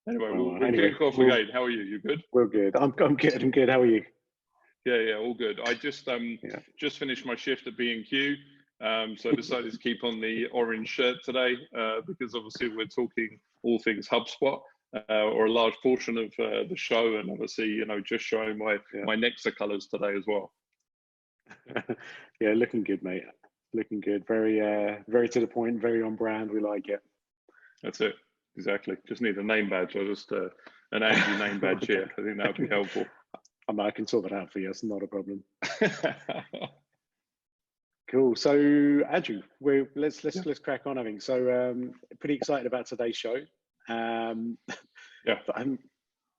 Anyway, we'll kick off again. How are you? You good? We're good. I'm good. I'm good. How are you? Yeah, all good. I just just finished my shift at B&Q, so I decided to keep on the orange shirt today because obviously we're talking all things HubSpot or a large portion of the show, and obviously just showing my Nexa colors today as well. Yeah, looking good, mate. Looking good. Very to the point. Very on brand. We like it. That's it. Exactly. Just need a name badge or just an Andrew name badge here. I think that would be helpful. I can sort that out for you. It's not a problem. Cool. So Andrew, let's crack on. I think so. Pretty excited about today's show. But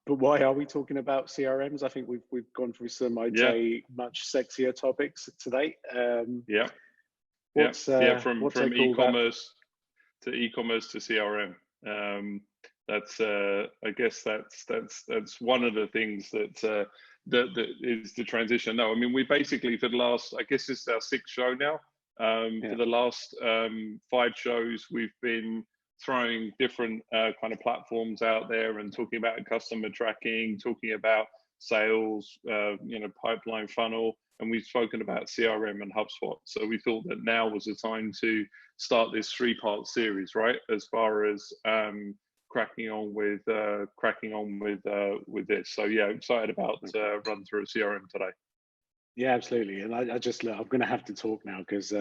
why are we talking about CRMs? I think we've gone through some, I'd say, much sexier topics today. From e-commerce to e-commerce to CRM. That's I guess that's one of the things that is the transition. No, I mean, we basically, for the last, I guess this is our 6th show now. For the last 5 shows, we've been throwing different kind of platforms out there and talking about customer tracking, talking about sales, pipeline funnel, and we've spoken about CRM and HubSpot. So we thought that now was the time to start this 3-part series, right? As far as cracking on with this. So yeah, excited about run through a CRM today. Yeah, absolutely. And I just I'm going to have to talk now because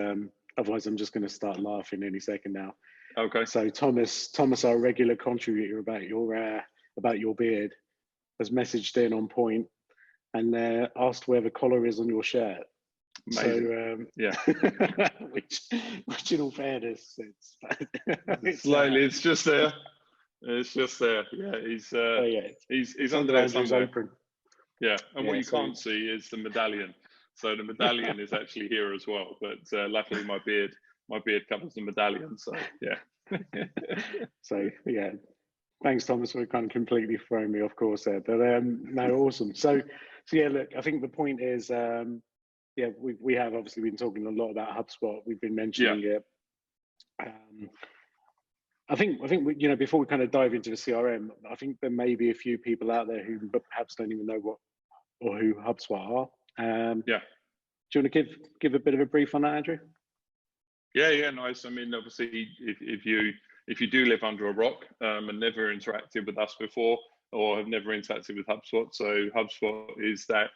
otherwise I'm just going to start laughing any second now. Okay. So Thomas, our regular contributor about your beard, has messaged in on point and asked where the collar is on your shirt. Amazing. So which in all fairness, it's slightly. It's just there. It's just there. Yeah, he's under there somewhere. Apron. Yeah, and what you can't see is the medallion. So the medallion is actually here as well. But luckily, my beard covers the medallion. So yeah. So yeah, thanks, Thomas, for kind of completely throwing me off course there. But no, awesome. So yeah, look, I think the point is, we have obviously been talking a lot about HubSpot. We've been mentioning it. I think before we kind of dive into the CRM, I think there may be a few people out there who perhaps don't even know what or who HubSpot are. Do you want to give a bit of a brief on that, Andrew? Yeah, nice. I mean, obviously, if you do live under a rock and never interacted with us before or have never interacted with HubSpot, so HubSpot is that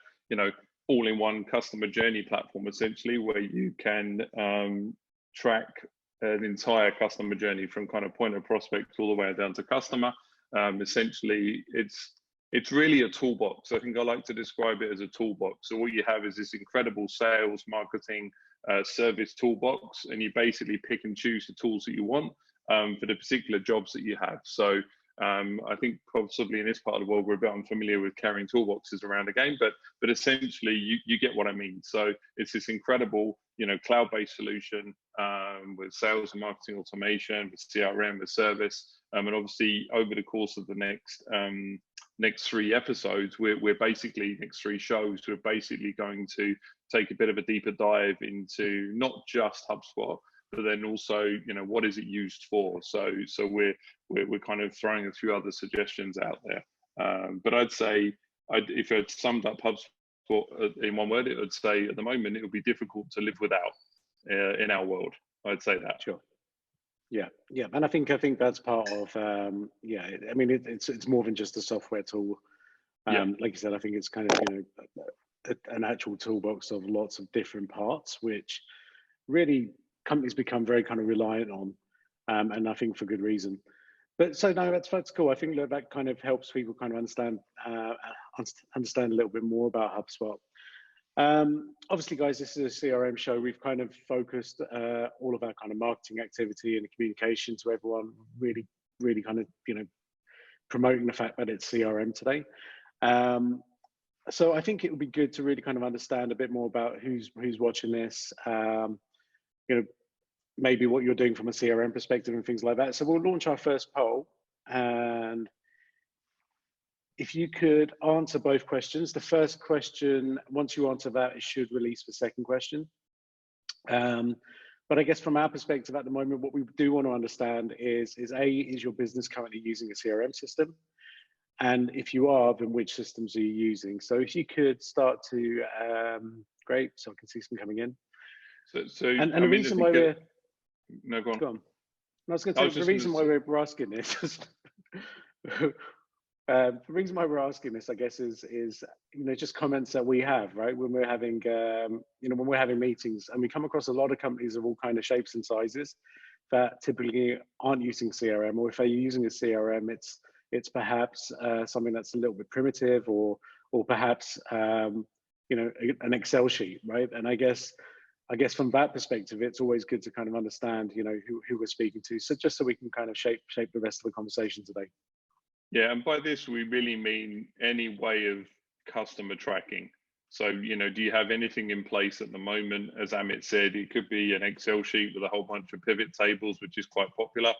all-in-one customer journey platform essentially, where you can track an entire customer journey from kind of point of prospect all the way down to customer. Essentially, it's really a toolbox. I think I like to describe it as a toolbox. So what you have is this incredible sales, marketing, service toolbox, and you basically pick and choose the tools that you want for the particular jobs that you have. So I think possibly in this part of the world, we're a bit unfamiliar with carrying toolboxes around again, but essentially you get what I mean. So it's this incredible, cloud-based solution with sales and marketing automation, with CRM, with service, and obviously over the course of the next 3 episodes, we're basically next 3 shows, we're basically going to take a bit of a deeper dive into not just HubSpot, but then also, what is it used for? So we're kind of throwing a few other suggestions out there. But I'd say, if I'd summed up HubSpot in one word, it would say at the moment it would be difficult to live without in our world. I'd say that. Sure. Yeah, and I think that's part of I mean, it's more than just a software tool. Like you said, I think it's kind of an actual toolbox of lots of different parts, which really companies become very kind of reliant on, and I think for good reason. But so no, that's cool. I think that kind of helps people kind of understand a little bit more about HubSpot. Obviously, guys, this is a CRM show. We've kind of focused all of our kind of marketing activity and communication to everyone, really kind of promoting the fact that it's CRM today. So I think it would be good to really kind of understand a bit more about who's watching this. Maybe what you're doing from a CRM perspective and things like that. So we'll launch our first poll, and if you could answer both questions. The first question, once you answer that, it should release the second question. But I guess from our perspective at the moment, what we do want to understand is your business currently using a CRM system? and if you are, then which systems are you using? So if you could start to, great, so I can see some coming in. So and the reason why we're, no, go on. go on. I was going to say, the reason why we're asking this is, the reason why we're asking this, I guess, is just comments that we have, right, when we're having when we're having meetings, and we come across a lot of companies of all kind of shapes and sizes that typically aren't using CRM, or if they're using a CRM, it's perhaps something that's a little bit primitive, or perhaps an Excel sheet, right? And I guess from that perspective, it's always good to kind of understand who we're speaking to, so just so we can kind of shape the rest of the conversation today. Yeah, and by this we really mean any way of customer tracking. So, do you have anything in place at the moment? As Amit said, it could be an Excel sheet with a whole bunch of pivot tables, which is quite popular.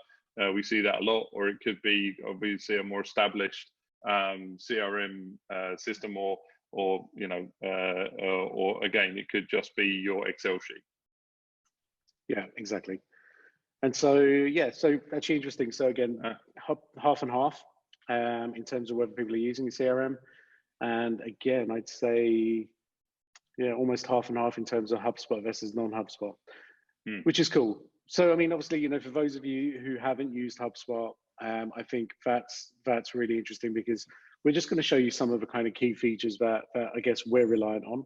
We see that a lot. Or it could be obviously a more established CRM system, or again, it could just be your Excel sheet. Yeah, exactly. And so, yeah, so actually interesting. So again, half and half in terms of whether people are using CRM. And again, I'd say, almost half and half in terms of HubSpot versus non-HubSpot, which is cool. So, I mean, obviously, for those of you who haven't used HubSpot, I think that's really interesting, because we're just going to show you some of the kind of key features that I guess we're reliant on.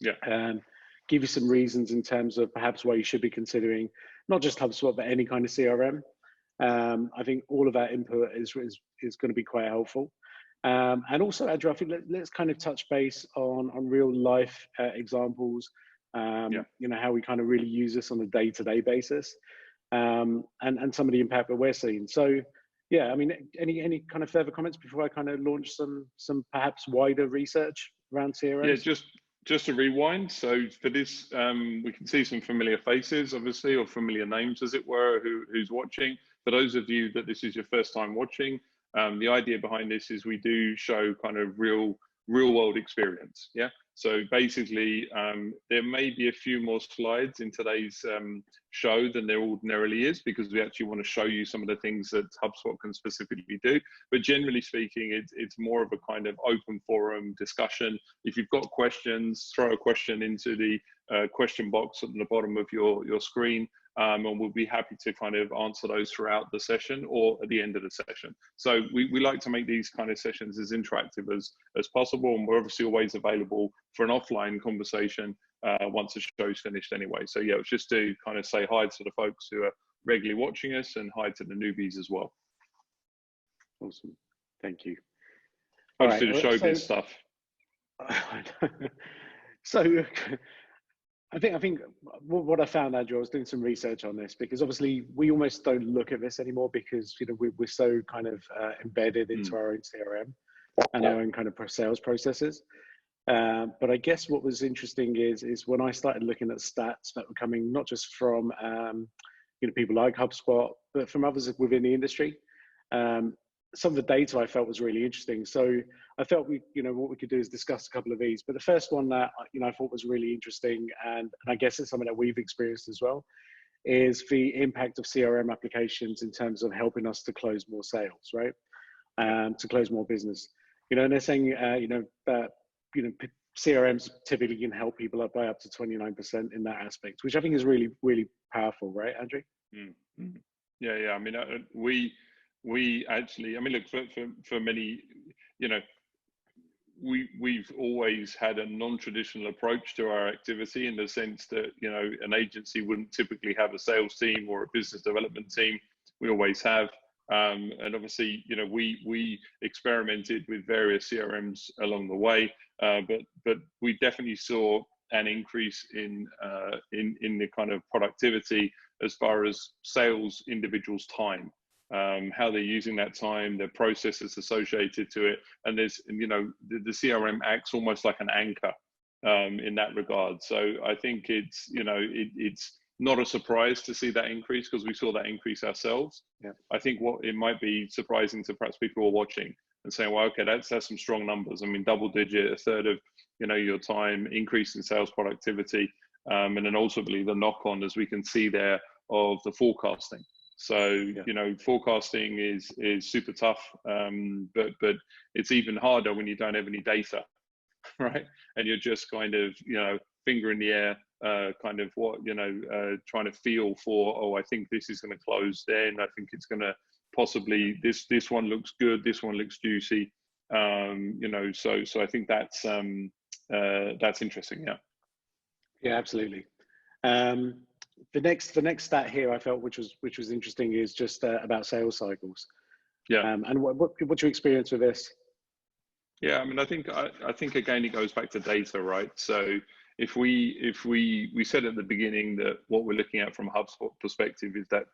Yeah. And give you some reasons in terms of perhaps why you should be considering not just HubSpot, but any kind of CRM. I think all of that input is going to be quite helpful. And also, Andrew, I think let's kind of touch base on real life examples, how we kind of really use this on a day-to-day basis, and some of the impact that we're seeing. So, yeah, I mean, any kind of further comments before I kind of launch some perhaps wider research around CRM? Yeah, just to rewind. So for this, we can see some familiar faces, obviously, or familiar names, as it were, who's watching. For those of you that this is your first time watching, the idea behind this is we do show kind of real world experience. Yeah. So basically, there may be a few more slides in today's show than there ordinarily is, because we actually want to show you some of the things that HubSpot can specifically do. But generally speaking, it's more of a kind of open forum discussion. If you've got questions, throw a question into the question box at the bottom of your screen. And we'll be happy to kind of answer those throughout the session or at the end of the session. So we like to make these kind of sessions as interactive as possible, and we're obviously always available for an offline conversation once the show's finished anyway. So yeah, it's just to kind of say hi to the folks who are regularly watching us, and hi to the newbies as well. Awesome, thank you. Thanks to the showbiz stuff. So I think what I found, Andrew, I was doing some research on this, because obviously we almost don't look at this anymore, because we're so kind of embedded into our own CRM and our own kind of sales processes. But I guess what was interesting is when I started looking at stats that were coming not just from people like HubSpot, but from others within the industry. Some of the data I felt was really interesting. So I felt what we could do is discuss a couple of these. But the first one that I thought was really interesting, and I guess it's something that we've experienced as well, is the impact of CRM applications in terms of helping us to close more sales, right? To close more business. And they're saying that CRMs typically can help people up by up to 29% in that aspect, which I think is really, really powerful, right, Andrew? Mm-hmm. Yeah. I mean, we actually, I mean, look, for many, we've always had a non-traditional approach to our activity, in the sense that, an agency wouldn't typically have a sales team or a business development team. We always have. And obviously, we experimented with various CRMs along the way, but we definitely saw an increase in the kind of productivity as far as sales individuals' time. How they're using that time, their processes associated to it, and there's the CRM acts almost like an anchor in that regard. So I think it's it's not a surprise to see that increase, because we saw that increase ourselves. Yeah. I think what it might be surprising to perhaps people who are watching and saying, well, okay, that's some strong numbers. I mean, double digit, a third of your time, increase in sales productivity, and then ultimately the knock on, as we can see there, of the forecasting. So, Yeah. you know, forecasting is super tough, but it's even harder when you don't have any data, right? And you're just kind of, you know, finger in the air, kind of what, you know, trying to feel for, oh, I think this is going to close then. I think it's going to possibly, this one looks good. This one looks juicy. You know, so I think that's interesting. Yeah. Yeah, absolutely. The next stat here I felt which was interesting is just about sales cycles. Yeah. And what's your experience with this? Yeah, I mean, I think again it goes back to data, right? So if we said at the beginning that what we're looking at from a HubSpot perspective is that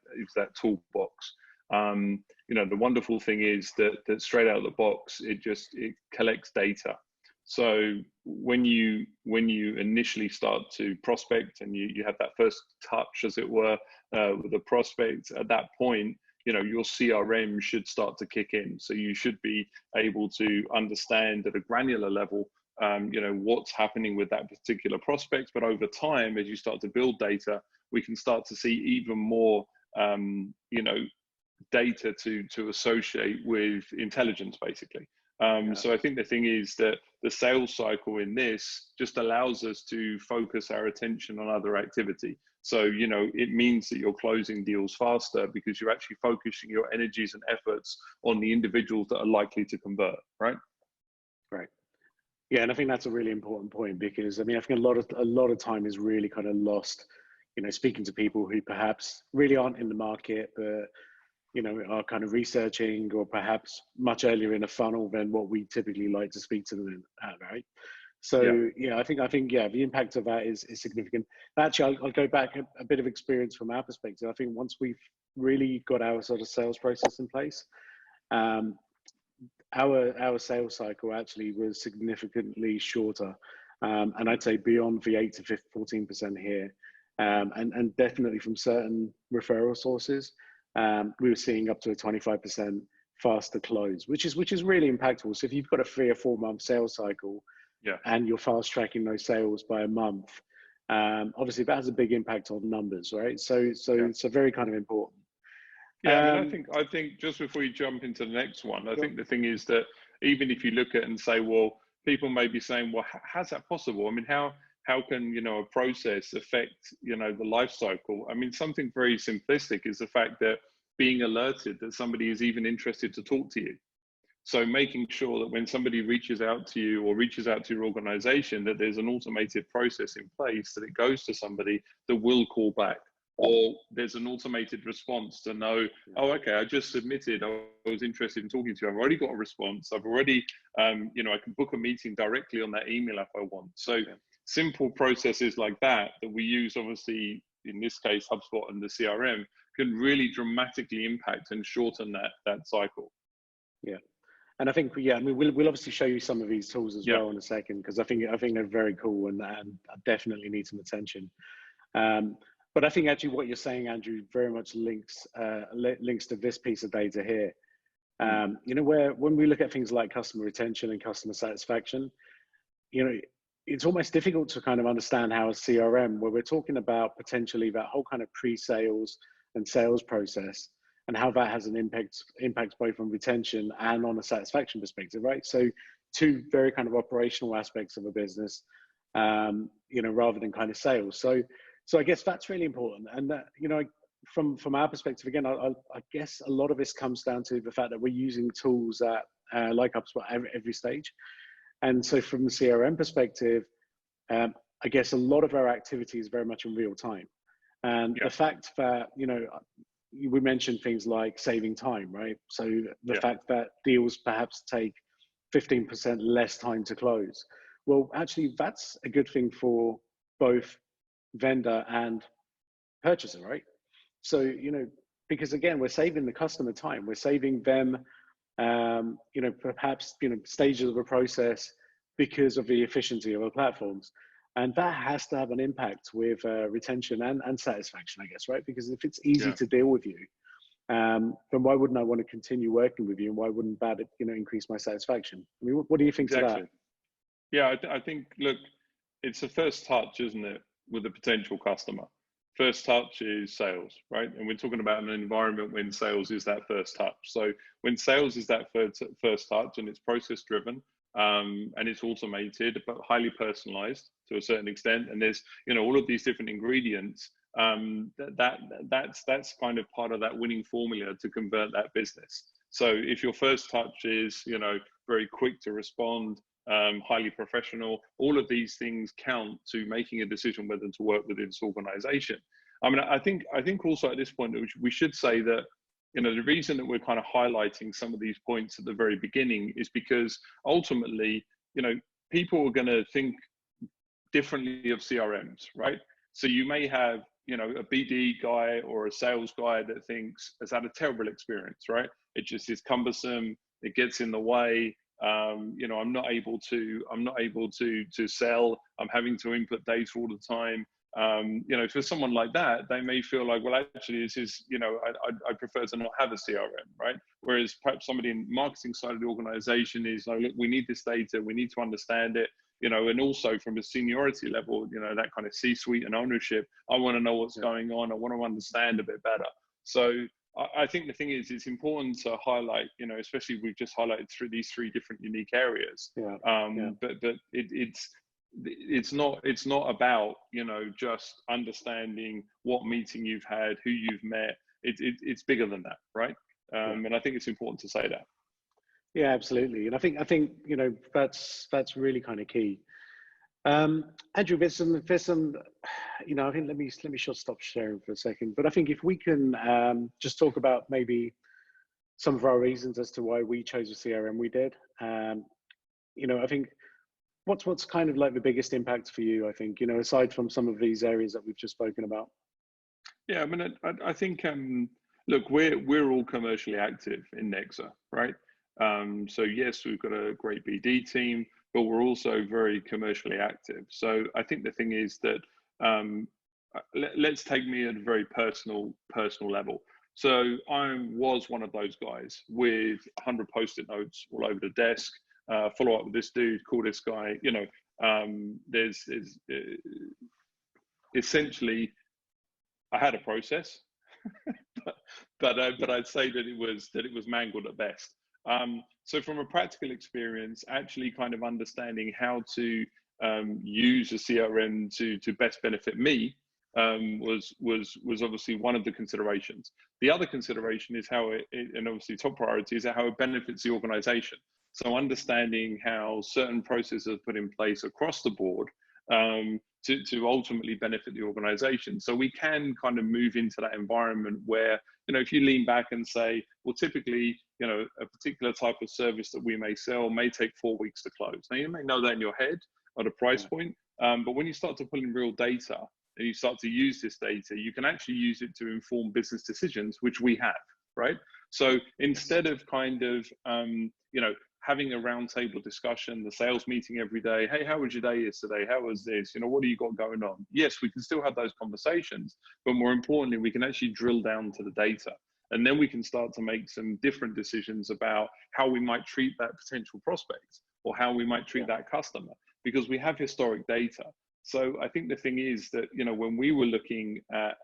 toolbox. You know, the wonderful thing is that straight out of the box, it collects data. So when you initially start to prospect and you have that first touch, as it were, with the prospect, at that point, you know, your CRM should start to kick in. So you should be able to understand at a granular level, you know, what's happening with that particular prospect. But over time, as you start to build data, we can start to see even more, you know, data to associate with intelligence, basically. So I think the thing is that the sales cycle in this just allows us to focus our attention on other activity. So, you know, it means that you're closing deals faster because you're actually focusing your energies and efforts on the individuals that are likely to convert, right? Right. Yeah, and I think that's a really important point because I mean I think a lot of time is really kind of lost, you know, speaking to people who perhaps really aren't in the market, but you know, are kind of researching or perhaps much earlier in a funnel than what we typically like to speak to them at, right? So yeah, I think yeah, the impact of that is significant. Actually, I'll go back a bit of experience from our perspective. I think once we've really got our sort of sales process in place, our sales cycle actually was significantly shorter, and I'd say beyond the 8 to 14% here, and definitely from certain referral sources. We were seeing up to a 25% faster close, which is really impactful. So if you've got a 3 or 4 month sales cycle, and you're fast tracking those sales by a month, obviously that has a big impact on numbers, right? So it's very kind of important. Yeah, I mean, I think just before you jump into the next one, I think the thing is that even if you look at it and say, well, people may be saying, well, how's that possible? I mean, how can, you know, a process affect, you know, the life cycle? I mean, something very simplistic is the fact that being alerted that somebody is even interested to talk to you. So making sure that when somebody reaches out to you or reaches out to your organization, that there's an automated process in place that it goes to somebody that will call back, or there's an automated response to know, oh, okay, I just submitted, I was interested in talking to you, I've already got a response, I've already, you know, I can book a meeting directly on that email if I want. So simple processes like that we use, obviously, in this case, HubSpot and the CRM, can really dramatically impact and shorten that cycle. Yeah. And I think, yeah, I mean, we'll obviously show you some of these tools as well in a second, because I think they're very cool and definitely need some attention. But I think actually what you're saying, Andrew, very much links to this piece of data here. You know, when we look at things like customer retention and customer satisfaction, you know, it's almost difficult to kind of understand how a CRM, where we're talking about potentially that whole kind of pre-sales and sales process, and how that has an impact both on retention and on a satisfaction perspective, right? So two very kind of operational aspects of a business, you know, rather than kind of sales. So I guess that's really important. And that, you know, from our perspective, again, I guess a lot of this comes down to the fact that we're using tools at like HubSpot every stage. And so from the CRM perspective, I guess a lot of our activity is very much in real time. And the fact that, you know, we mentioned things like saving time, right? So the fact that deals perhaps take 15% less time to close. Well, actually, that's a good thing for both vendor and purchaser, right? So, you know, because again, we're saving the customer time, we're saving them, you know, perhaps, you know, stages of a process because of the efficiency of our platforms. And that has to have an impact with retention and satisfaction, I guess, right? Because if it's easy to deal with you, then why wouldn't I want to continue working with you? And why wouldn't that, you know, increase my satisfaction? I mean, what do you think to that? Yeah, I think, look, it's the first touch, isn't it, with a potential customer. first touch is sales, right? And we're talking about an environment when sales is that first touch. So when sales is that first touch and it's process driven, and it's automated but highly personalized to a certain extent, and there's, you know, all of these different ingredients, that's kind of part of that winning formula to convert that business. So if your first touch is, you know, very quick to respond, highly professional, all of these things count to making a decision whether to work within this organization. I mean, I think also at this point we should say that, you know, the reason that we're kind of highlighting some of these points at the very beginning is because ultimately, you know, people are going to think differently of CRMs, right? So you may have, you know, a BD guy or a sales guy that has had a terrible experience, right? It just is cumbersome. It gets in the way. You know, I'm not able to sell. I'm having to input data all the time. You know, for someone like that, they may feel like, well, actually, this is, you know, I prefer to not have a CRM, right? Whereas perhaps somebody in the marketing side of the organization is like, look, we need this data, we need to understand it, you know, and also from a seniority level, you know, that kind of C-suite and ownership, I want to know what's going on. I want to understand a bit better. So I think the thing is, it's important to highlight, you know, especially we've just highlighted through these three different unique areas. But it's not about, you know, just understanding what meeting you've had, who you've met. It's bigger than that, right? And I think it's important to say that. Yeah, absolutely. And I think you know, that's really kind of key. Andrew, there's some, you know, I think let me stop sharing for a second. But I think if we can just talk about maybe some of our reasons as to why we chose the CRM we did. You know, I think what's kind of like the biggest impact for you, I think, you know, aside from some of these areas that we've just spoken about? Yeah, I mean, I think, look, we're all commercially active in Nexa, right? So yes, we've got a great BD team, but we're also very commercially active. So I think the thing is that, let's take me at a very personal level. So I was one of those guys with 100 Post-it notes all over the desk, follow up with this dude, call this guy, you know, there's essentially, I had a process, but I'd say that it was mangled at best. So from a practical experience, actually kind of understanding how to use a CRM to best benefit me was obviously one of the considerations. The other consideration is how and obviously top priority is how it benefits the organization. So understanding how certain processes are put in place across the board to ultimately benefit the organization. So we can kind of move into that environment where, you know, if you lean back and say, well, typically, you know, a particular type of service that we may sell may take 4 weeks to close. Now, you may know that in your head at a price point, but when you start to pull in real data and you start to use this data, you can actually use it to inform business decisions, which we have, right? So instead of kind of, you know, having a roundtable discussion, the sales meeting every day, hey, how was your day yesterday? How was this? You know, what do you got going on? Yes, we can still have those conversations, but more importantly, we can actually drill down to the data. And then we can start to make some different decisions about how we might treat that potential prospect or how we might treat that customer, because we have historic data. So I think the thing is that, you know, when we were looking at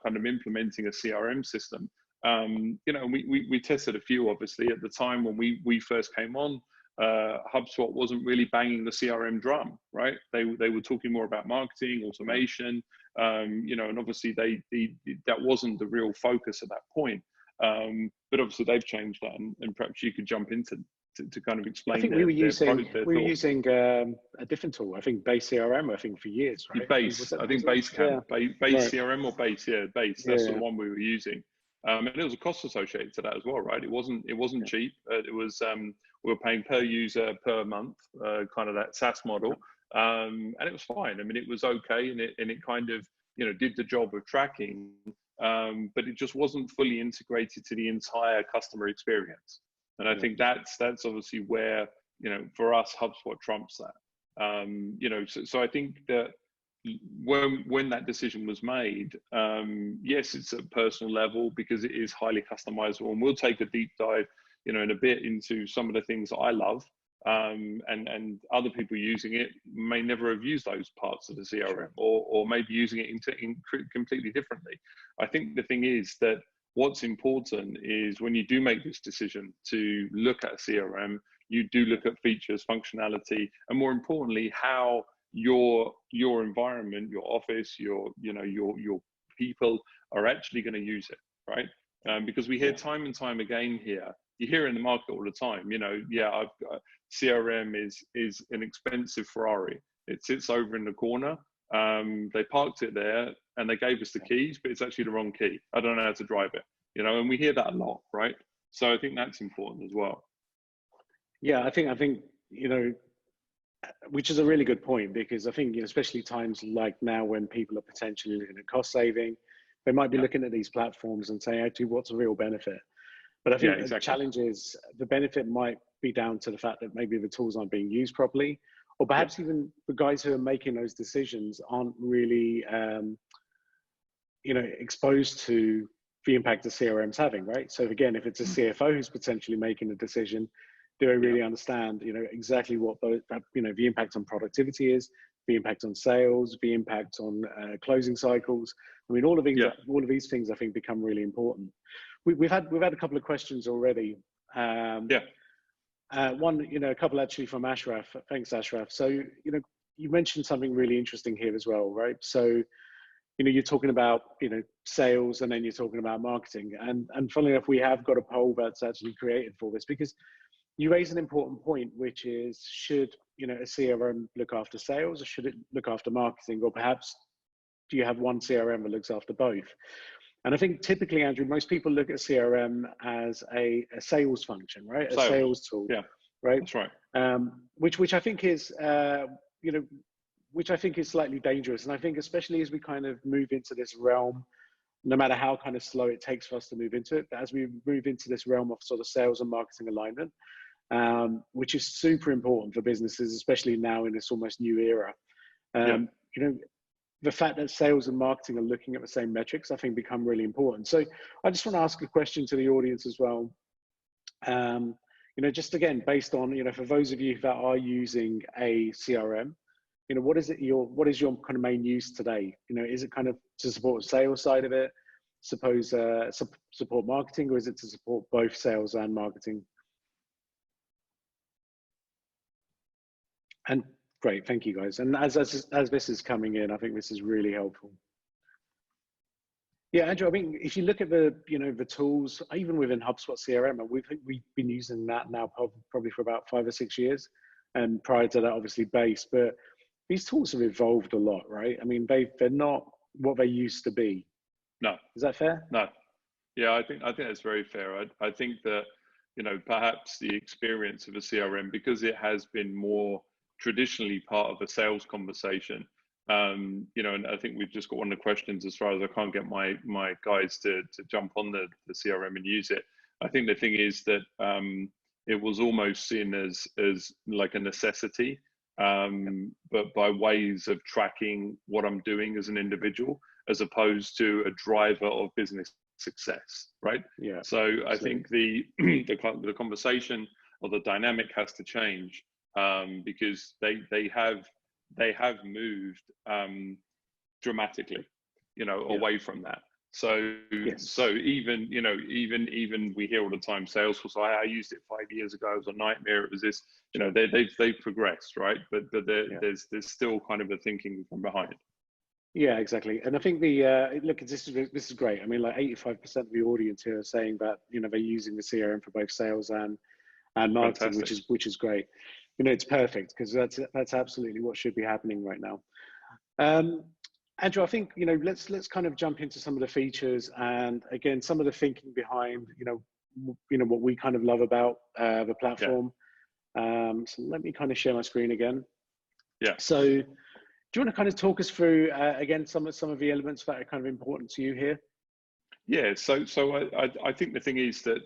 kind of implementing a CRM system, you know, we tested a few, obviously, at the time when we first came on. HubSpot wasn't really banging the CRM drum, right? They were talking more about marketing, automation, you know, and obviously that wasn't the real focus at that point. But obviously they've changed that, and perhaps you could jump into to kind of explain. I think we were using a different tool. I think Base CRM. I think for years, right? Base. I think Basecamp, Base CRM or Base. Yeah, Base. That's the one we were using. And there was a cost associated to that as well, right? It wasn't cheap. It was we were paying per user per month, kind of that SaaS model, and it was fine. I mean, it was okay, and it kind of, you know, did the job of tracking, but it just wasn't fully integrated to the entire customer experience. And I think that's obviously where, you know, for us, HubSpot trumps that. You know, so I think that when that decision was made, yes, it's at a personal level because it is highly customizable, and we'll take a deep dive, you know, in a bit into some of the things that I love and other people using it may never have used those parts of the CRM, or maybe using it completely differently. I think the thing is that what's important is when you do make this decision to look at a CRM, you do look at features, functionality, and more importantly, how your environment, your office, your people are actually going to use it, right? Because we hear time and time again here, you hear in the market all the time, CRM is an expensive Ferrari. It sits over in the corner. They parked it there and they gave us the keys, but it's actually the wrong key. I don't know how to drive it, and we hear that a lot, right? So I think that's important as well. Yeah, I think, which is a really good point, because I think, especially times like now when people are potentially looking at cost saving, they might be looking at these platforms and saying, actually, what's the real benefit? But I think the challenge is the benefit might be down to the fact that maybe the tools aren't being used properly, or perhaps even the guys who are making those decisions aren't really, exposed to the impact the CRM's having, right? So again, if it's a CFO who's potentially making a decision, do they really understand, exactly what the impact on productivity is, the impact on sales, the impact on closing cycles? I mean, all of these things I think become really important. We've had a couple of questions already. One, a couple actually from Ashraf. Thanks, Ashraf. So, you mentioned something really interesting here as well, right? So, you're talking about, sales, and then you're talking about marketing. And funnily enough, we have got a poll that's actually created for this, because you raise an important point, which is, should, a CRM look after sales, or should it look after marketing? Or perhaps do you have one CRM that looks after both? And I think typically, Andrew, most people look at CRM as a sales function, right? A sales tool, right? That's right. Which I think is, which I think is slightly dangerous. And I think especially as we kind of move into this realm, no matter how kind of slow it takes for us to move into it, but as we move into this realm of sort of sales and marketing alignment, which is super important for businesses, especially now in this almost new era. The fact that sales and marketing are looking at the same metrics, I think, become really important. So I just want to ask a question to the audience as well. Just again, based on, for those of you that are using a CRM, what is your kind of main use today? Is it kind of to support the sales side of it, support marketing, or is it to support both sales and marketing? And great, thank you guys. And as this is coming in, I think this is really helpful. Yeah, Andrew, I mean, if you look at the tools, even within HubSpot CRM, we've been using that now probably for about 5 or 6 years, and prior to that, obviously Base. But these tools have evolved a lot, right? I mean, they're not what they used to be. No. Is that fair? No. Yeah, I think that's very fair. I think that perhaps the experience of a CRM, because it has been more traditionally part of a sales conversation, and I think we've just got one of the questions, as far as I can't get my guys to jump on the CRM and use it. I think the thing is that it was almost seen as like a necessity, but by ways of tracking what I'm doing as an individual, as opposed to a driver of business success, right? Yeah. So I think the conversation or the dynamic has to change, because they have moved dramatically, away from that. So so even we hear all the time, Salesforce, I used it 5 years ago, it was a nightmare, it was this, they've progressed, right? But there's still kind of a thinking from behind. Yeah, exactly. And I think look, this is great. I mean, like 85% of the audience here are saying that they're using the CRM for both sales and marketing, which is great. It's perfect, because that's absolutely what should be happening right now. Andrew, I think let's kind of jump into some of the features, and again, some of the thinking behind what we kind of love about the platform. So let me kind of share my screen again. Yeah. So do you want to kind of talk us through again some of the elements that are kind of important to you here? Yeah. So I think the thing is that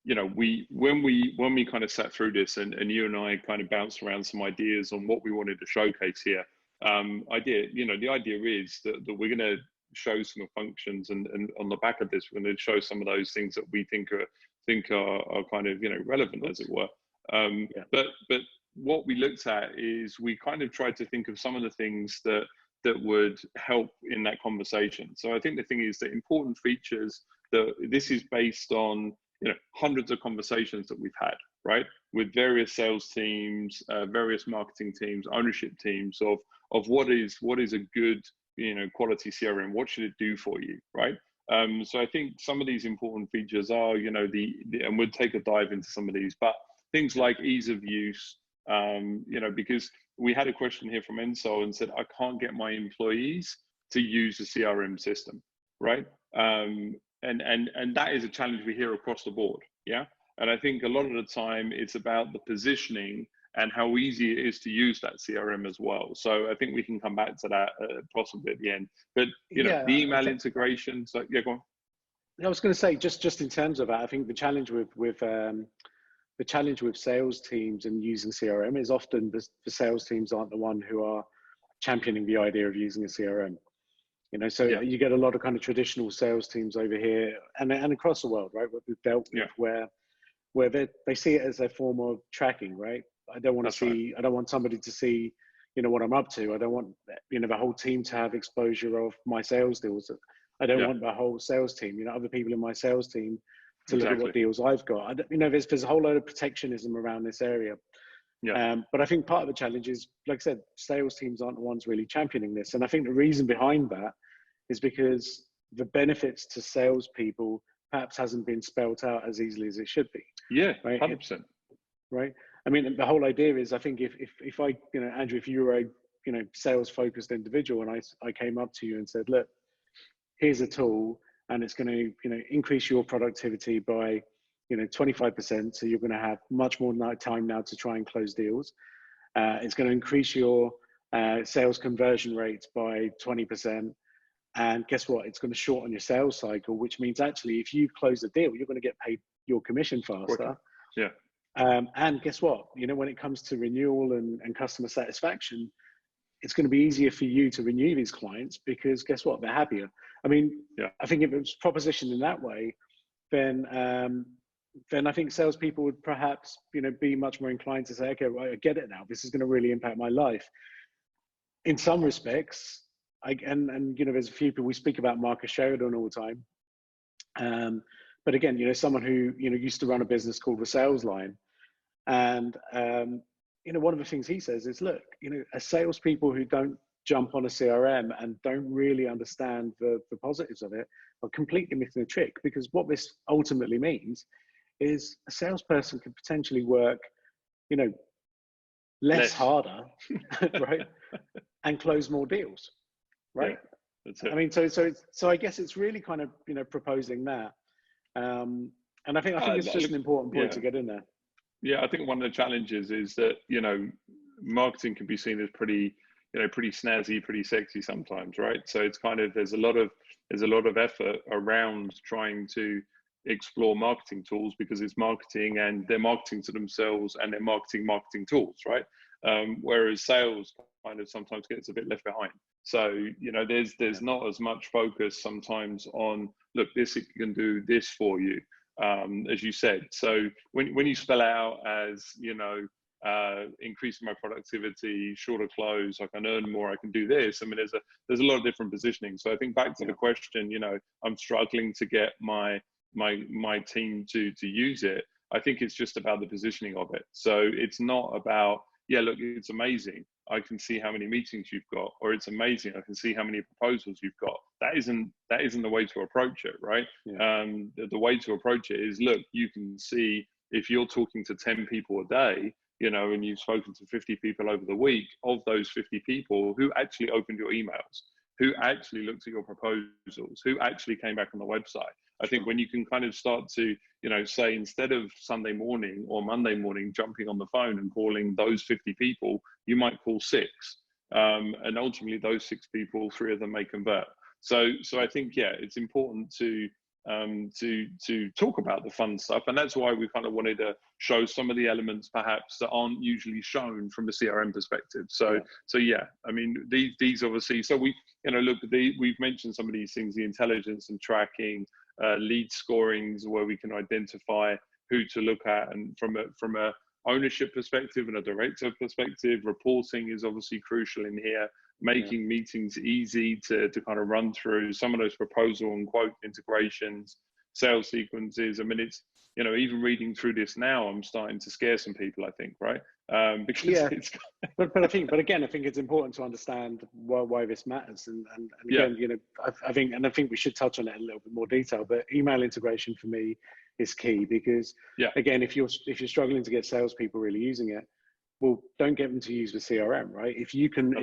when we kind of sat through this, and you and I kind of bounced around some ideas on what we wanted to showcase here. The idea is that we're going to show some functions, and on the back of this, we're going to show some of those things that we think are kind of relevant, as it were. But what we looked at is we kind of tried to think of some of the things that would help in that conversation. So I think the thing is that important features, that this is based on hundreds of conversations that we've had, right, with various sales teams, various marketing teams, ownership teams of what is a good quality CRM. What should it do for you, right? So I think some of these important features are and we'll take a dive into some of these, but things like ease of use, because we had a question here from Ensol and said, I can't get my employees to use the CRM system, right? And that is a challenge we hear across the board, yeah? And I think a lot of the time it's about the positioning and how easy it is to use that CRM as well. So I think we can come back to that possibly at the end. But, the email integration, so yeah, go on. I was going to say, just in terms of that, I think the challenge with sales teams and using CRM is often the sales teams aren't the one who are championing the idea of using a CRM. So you get a lot of kind of traditional sales teams over here and across the world, right? What we've dealt with, where they see it as a form of tracking, right? I don't want to see, I don't want somebody to see, what I'm up to. I don't want, the whole team to have exposure of my sales deals. I don't want the whole sales team, other people in my sales team to look at what deals I've got. There's a whole load of protectionism around this area. But I think part of the challenge is, like I said, sales teams aren't the ones really championing this. And I think the reason behind that is because the benefits to salespeople perhaps hasn't been spelled out as easily as it should be. Yeah, right? 100%. Right. I mean, the whole idea is, I think if I, Andrew, if you were a, sales focused individual and I came up to you and said, look, here's a tool and it's going to, increase your productivity by, 25%. So you're going to have much more time now to try and close deals. It's going to increase your sales conversion rates by 20%. And guess what? It's going to shorten your sales cycle, which means actually, if you close a deal, you're going to get paid your commission faster. Yeah. And guess what? When it comes to renewal and customer satisfaction, it's going to be easier for you to renew these clients because guess what? They're happier. I mean, I think if it was propositioned in that way, then I think salespeople would perhaps, be much more inclined to say, okay, well, I get it now. This is going to really impact my life. In some respects, there's a few people, we speak about Marcus Sheridan all the time. But again, someone who, used to run a business called The Sales Line. And, one of the things he says is, look, as salespeople who don't jump on a CRM and don't really understand the positives of it are completely missing the trick, because what this ultimately means is a salesperson could potentially work, less harder, right? And close more deals, right? Yeah, that's it. I mean, so I guess it's really kind of, proposing that. And I think it's just an important point to get in there. Yeah, I think one of the challenges is that, marketing can be seen as pretty snazzy, pretty sexy sometimes, right? So it's kind of, there's a lot of effort around trying to explore marketing tools because it's marketing and they're marketing to themselves and they're marketing tools, right? Whereas sales kind of sometimes gets a bit left behind. So, there's not as much focus sometimes on, look, it can do this for you, as you said. So when you spell out as, increasing my productivity, shorter close, I can earn more, I can do this. I mean, there's a lot of different positioning. So I think back to the question, I'm struggling to get my team to use it. I think it's just about the positioning of it. So it's not about, look, it's amazing, I can see how many meetings you've got, or it's amazing, I can see how many proposals you've got. That isn't the way to approach it, right? The way to approach it is, look, you can see if you're talking to 10 people a day, and you've spoken to 50 people over the week, of those 50 people, who actually opened your emails, who actually looked at your proposals, who actually came back on the website. I think when you can kind of start to, say, instead of Sunday morning or Monday morning jumping on the phone and calling those 50 people, you might call 6. And ultimately those 6 people, 3 of them may convert. So I think, it's important to talk about the fun stuff. And that's why we kind of wanted to show some of the elements perhaps that aren't usually shown from a CRM perspective. So I mean, these obviously, so we, we've mentioned some of these things, the intelligence and tracking, lead scorings, where we can identify who to look at, and from a ownership perspective and a director perspective. Reporting is obviously crucial in here, making meetings easy to kind of run through some of those proposal and quote integrations, sales sequences. I mean, it's, you know, even reading through this now, I'm starting to scare some people, I think, right? Because it's but again, I think it's important to understand why this matters, and again, you know, I think we should touch on it in a little bit more detail. But email integration for me is key, because again, if you're struggling to get salespeople really using it, well, don't get them to use the CRM, right? If you can,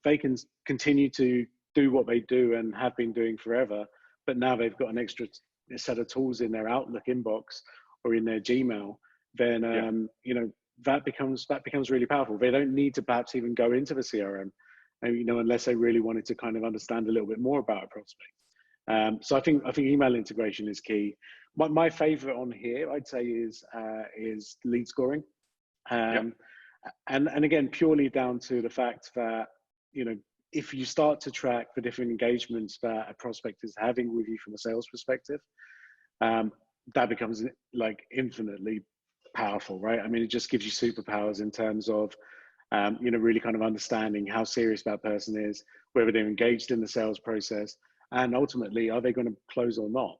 they can continue to do what they do and have been doing forever, but now they've got an extra set of tools in their Outlook inbox or in their Gmail, then you know, that becomes really powerful. They don't need to perhaps even go into the CRM, you know, unless they really wanted to kind of understand a little bit more about a prospect. So I think email integration is key. My favorite on here, I'd say, is lead scoring. And again, purely down to the fact that, you know, if you start to track the different engagements that a prospect is having with you from a sales perspective, that becomes like infinitely powerful, right? I mean, it just gives you superpowers in terms of, you know, really kind of understanding how serious that person is, whether they're engaged in the sales process, and ultimately, are they going to close or not?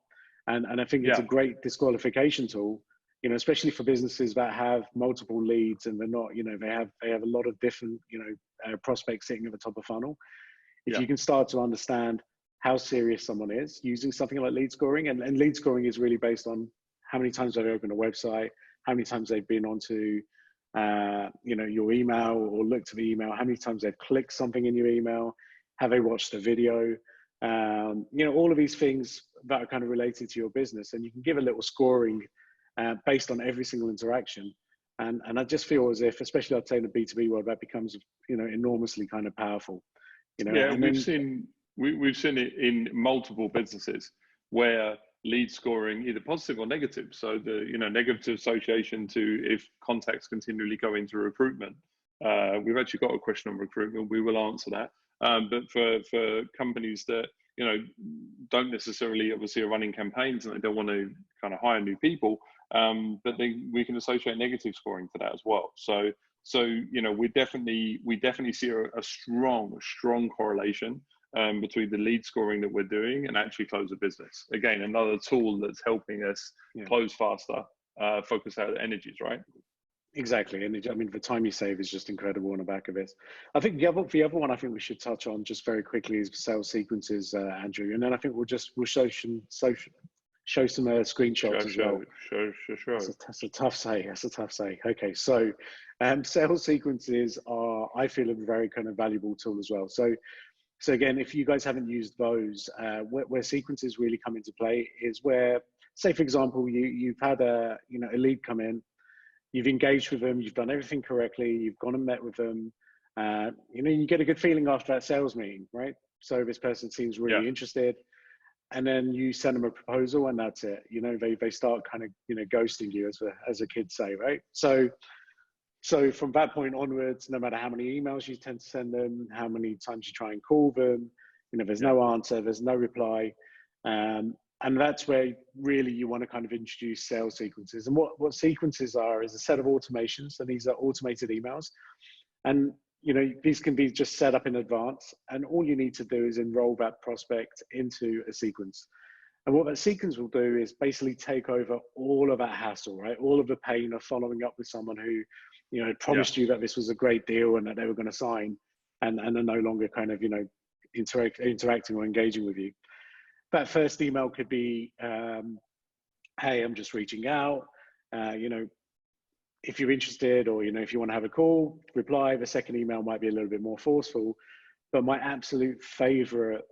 And I think it's a great disqualification tool, you know, especially for businesses that have multiple leads and they're not, you know, they have a lot of different, you know, prospects sitting at the top of funnel. If you can start to understand how serious someone is using something like lead scoring, and lead scoring is really based on how many times they've opened a website, how many times they've been onto, you know, your email or looked at the email, how many times they've clicked something in your email, have they watched a video, you know, all of these things that are kind of related to your business, and you can give a little scoring based on every single interaction. And I just feel as if, especially I'd say in the B2B world, that becomes, you know, enormously kind of powerful. You know, and we've seen it in multiple businesses where lead scoring, either positive or negative. So the, you know, negative association to if contacts continually go into recruitment. We've actually got a question on recruitment. We will answer that. But for companies that, you know, don't necessarily obviously are running campaigns and they don't want to kind of hire new people, but we can associate negative scoring to that as well. So you know, we definitely see a strong correlation between the lead scoring that we're doing and actually close a business. Again, another tool that's helping us close faster, focus our energies, right? Exactly. And I mean, the time you save is just incredible on the back of it. I think the other one I think we should touch on just very quickly is sales sequences, Andrew. And then I think we'll show some screenshots as well. Sure. That's a tough say. Okay. So sales sequences are, I feel, a very kind of valuable tool as well. So again, if you guys haven't used those, where sequences really come into play is where, say, for example, you've had a lead come in, you've engaged with them, you've done everything correctly, you've gone and met with them, you know, you get a good feeling after that sales meeting, right? So this person seems really interested, and then you send them a proposal, and that's it. You know, they start kind of, you know, ghosting you, as a kid say, right? So from that point onwards, no matter how many emails you tend to send them, how many times you try and call them, you know, there's no answer, there's no reply. And that's where really you want to kind of introduce sales sequences. And what sequences are is a set of automations. So these are automated emails. And, you know, these can be just set up in advance. And all you need to do is enroll that prospect into a sequence. And what that sequence will do is basically take over all of that hassle, right? All of the pain of following up with someone who, you know, had promised you that this was a great deal and that they were going to sign, and are no longer kind of, you know, interacting or engaging with you. That first email could be, hey, I'm just reaching out, you know, if you're interested, or, you know, if you want to have a call, reply. The second email might be a little bit more forceful, but my absolute favorite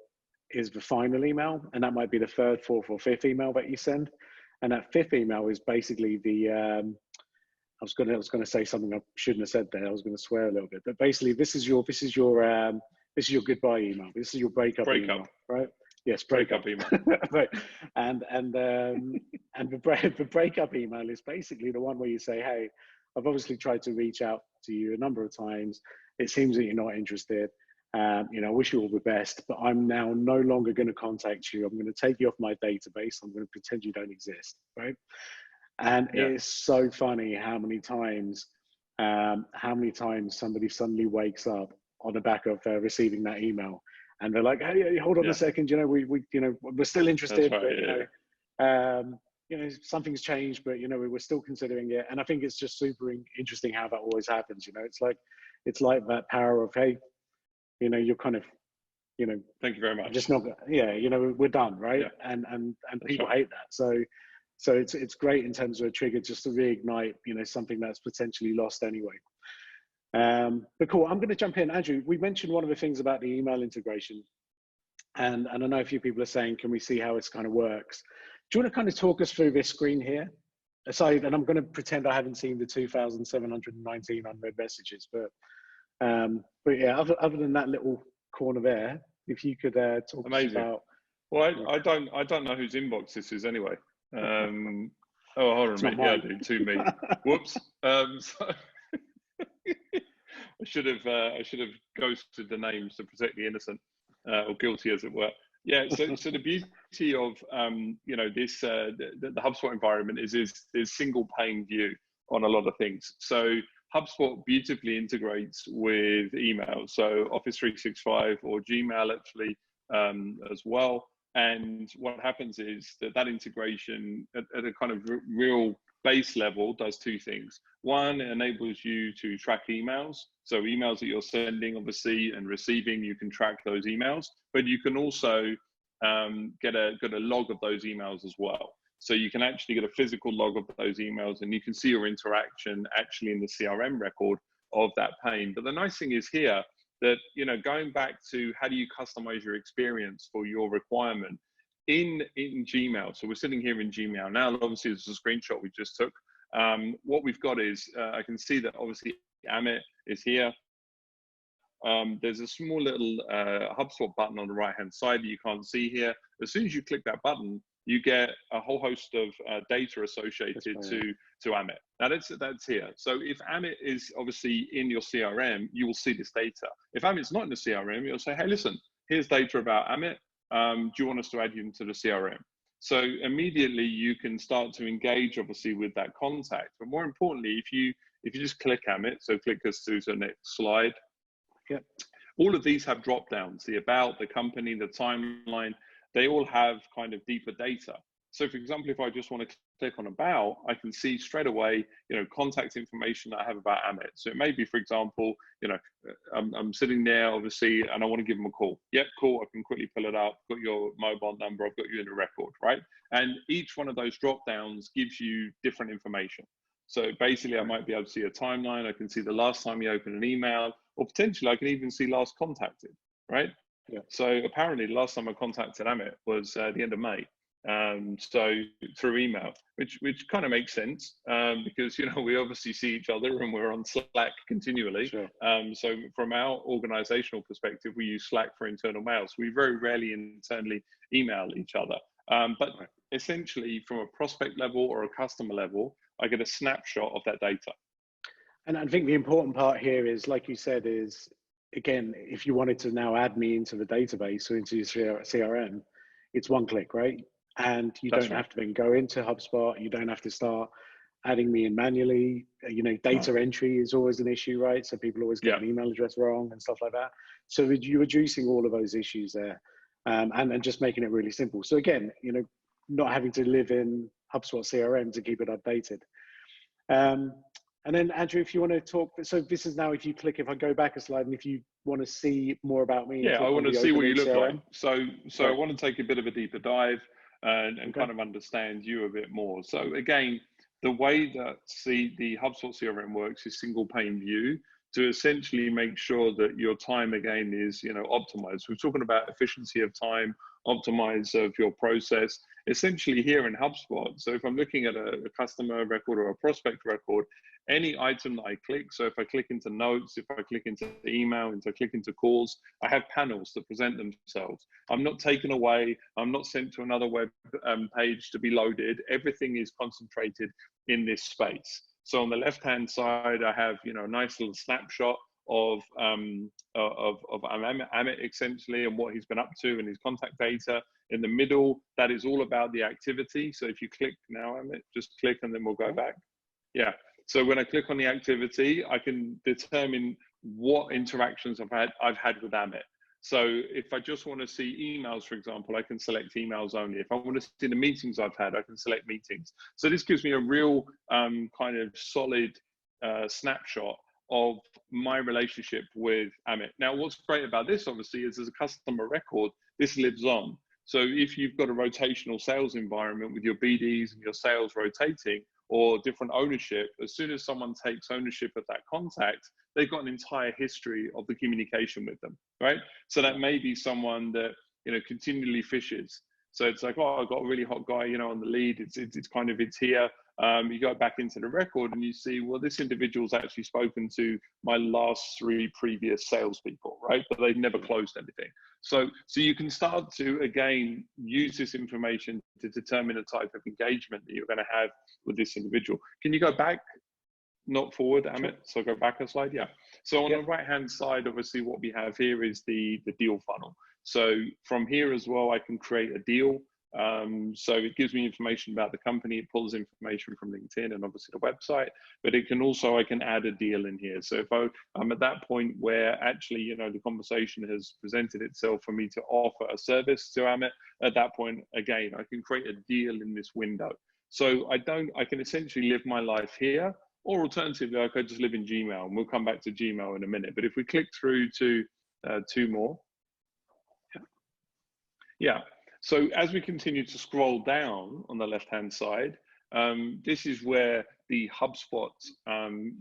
is the final email. And that might be the third, fourth, or fifth email that you send. And that fifth email is basically the, I was going to say something I shouldn't have said there. I was going to swear a little bit, but basically this is your goodbye email. This is your breakup email, right? Yes, breakup email. Right. And the breakup email is basically the one where you say, hey, I've obviously tried to reach out to you a number of times. It seems that you're not interested. You know, I wish you all the best, but I'm now no longer going to contact you. I'm going to take you off my database. I'm going to pretend you don't exist, right? And it's so funny how many times how many times somebody suddenly wakes up on the back of receiving that email, and they're like, "Hey, hold on a second, we're still interested, That's right, but something's changed, but we're still considering it." And I think it's just super interesting how that always happens. It's like that power of, hey, you're kind of, thank you very much. Just not, we're done, right? Yeah. And people hate that. So it's great in terms of a trigger just to reignite, something that's potentially lost anyway. But cool, I'm going to jump in. Andrew, we mentioned one of the things about the email integration, and I know a few people are saying, can we see how it's kind of works? Do you want to kind of talk us through this screen here? Aside, and I'm going to pretend I haven't seen the 2,719 unread messages, but yeah, other than that little corner there, if you could talk Amazing. about. Well, I don't know whose inbox this is anyway. Oh, hold on a minute. Yeah, I do. To me. Whoops. So I should have ghosted the names to protect the innocent, or guilty, as it were. Yeah. So the beauty of this the HubSpot environment is single pane view on a lot of things. So HubSpot beautifully integrates with email, so Office 365 or Gmail actually as well. And what happens is that integration at a kind of real base level does two things. One, it enables you to track emails. So emails that you're sending, obviously, and receiving, you can track those emails, but you can also get a log of those emails as well. So you can actually get a physical log of those emails, and you can see your interaction actually in the CRM record of that pane. But the nice thing is here that, going back to how do you customize your experience for your requirement in Gmail. So we're sitting here in Gmail now. Obviously, this is a screenshot we just took. What we've got is, I can see that obviously Amit is here. There's a small little HubSpot button on the right-hand side that you can't see here. As soon as you click that button, you get a whole host of data associated to Amit. Now that's here. So if Amit is obviously in your CRM, you will see this data. If Amit's not in the CRM, you'll say, hey, listen, here's data about Amit. Do you want us to add you into the CRM? So immediately you can start to engage obviously with that contact. But more importantly, if you just click Amit, so click us to the next slide. Yep. All of these have drop downs, the about, the company, the timeline. They all have kind of deeper data. So for example, if I just want to click on about, I can see straight away, contact information that I have about Amit. So it may be, for example, I'm sitting there obviously, and I want to give him a call. Yep, cool. I can quickly pull it up. Got your mobile number. I've got you in the record, right? And each one of those drop downs gives you different information. So basically, I might be able to see a timeline. I can see the last time you opened an email, or potentially I can even see last contacted, right? Yeah. So apparently the last time I contacted Amit was the end of May. So through email, which kind of makes sense because, we obviously see each other and we're on Slack continually. Sure. So from our organizational perspective, we use Slack for internal mails. We very rarely internally email each other. But essentially from a prospect level or a customer level, I get a snapshot of that data. And I think the important part here is, like you said, is, again, if you wanted to now add me into the database or into your CRM, it's one click, right? And you don't have to then go into HubSpot. You don't have to start adding me in manually. Data entry is always an issue, right? So people always get an email address wrong and stuff like that. So you're reducing all of those issues there, and just making it really simple. So again, not having to live in HubSpot CRM to keep it updated. And then Andrew, if you want to talk, so this is now, if I go back a slide, and if you want to see more about me. Yeah, I want to see what you look CRM. like. So I want to take a bit of a deeper dive and kind of understand you a bit more. So again, the way that the HubSpot CRM works is single pane view to essentially make sure that your time again is, optimized. We're talking about efficiency of time, optimize of your process, essentially here in HubSpot. So if I'm looking at a customer record or a prospect record, any item that I click, so if I click into notes, if I click into email, if I click into calls, I have panels that present themselves. I'm not taken away. I'm not sent to another web page to be loaded. Everything is concentrated in this space. So on the left-hand side, I have, a nice little snapshot of Amit essentially and what he's been up to and his contact data. In the middle, that is all about the activity. So if you click now, Amit, just click and then we'll go back. Yeah. So when I click on the activity, I can determine what interactions I've had with Amit. So if I just want to see emails, for example, I can select emails only. If I want to see the meetings I've had, I can select meetings. So this gives me a real kind of solid snapshot of my relationship with Amit. Now, what's great about this, obviously, is as a customer record, this lives on. So if you've got a rotational sales environment with your BDs and your sales rotating, or different ownership, as soon as someone takes ownership of that contact, they've got an entire history of the communication with them, right? So that may be someone that, you know, continually fishes. So it's like, oh, I've got a really hot guy, you know, on the lead. It's here. You go back into the record and you see, well, this individual's actually spoken to my last 3 previous salespeople, right? But they've never closed anything. So you can start to, again, use this information to determine the type of engagement that you're going to have with this individual. Can you go back, not forward, Amit? So go back a slide, yeah. So on the right-hand side, obviously what we have here is the deal funnel. So from here as well, I can create a deal. So it gives me information about the company, it pulls information from LinkedIn and obviously the website, but it can also, I can add a deal in here. So if I'm at that point where actually, you know, the conversation has presented itself for me to offer a service to Amit, at that point, again, I can create a deal in this window. So I can essentially live my life here, or alternatively, I could just live in Gmail, and we'll come back to Gmail in a minute. But if we click through to 2 more. Yeah. So as we continue to scroll down on the left-hand side, this is where the HubSpot,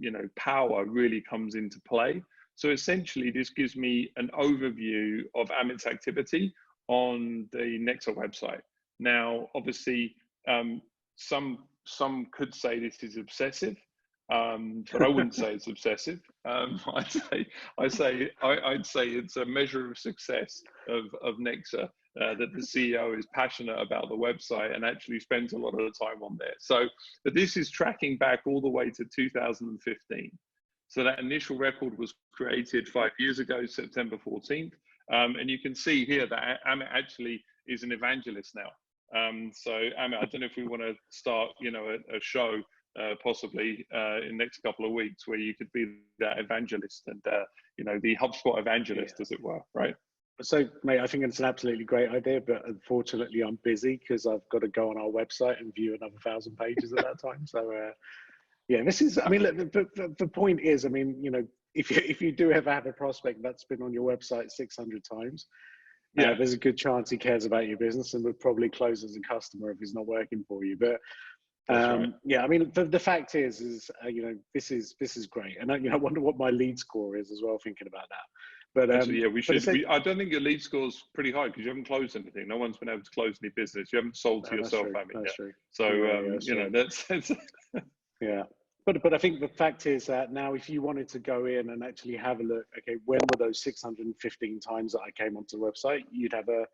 you know, power really comes into play. So essentially, this gives me an overview of Amit's activity on the Nexa website. Now, obviously, some could say this is obsessive, but I wouldn't say it's obsessive. I'd say it's a measure of success of Nexa. That the CEO is passionate about the website and actually spends a lot of the time on there. So, but this is tracking back all the way to 2015. So that initial record was created 5 years ago, September 14th. And you can see here that Amit actually is an evangelist now. So Amit, I don't know if we want to start, you know, a show possibly in the next couple of weeks where you could be that evangelist and, you know, the HubSpot evangelist, as it were, right? So, mate, I think it's an absolutely great idea, but unfortunately, I'm busy because I've got to go on our website and view another 1,000 pages at that time. So, yeah, this is. I mean, look, the point is, I mean, you know, if you do ever have a prospect that's been on your website 600 times, yeah, there's a good chance he cares about your business and would probably close as a customer if he's not working for you. But right. Yeah, I mean, the fact is, you know, this is great, and you know, I wonder what my lead score is as well. Thinking about that. But actually, yeah, we should. I don't think your lead score's pretty high because you haven't closed anything. No one's been able to close any business. You haven't sold to yourself, Amit, yet. True. So, you know, that's yeah. But I think the fact is that now, if you wanted to go in and actually have a look, okay, when were those 615 times that I came onto the website? You'd have a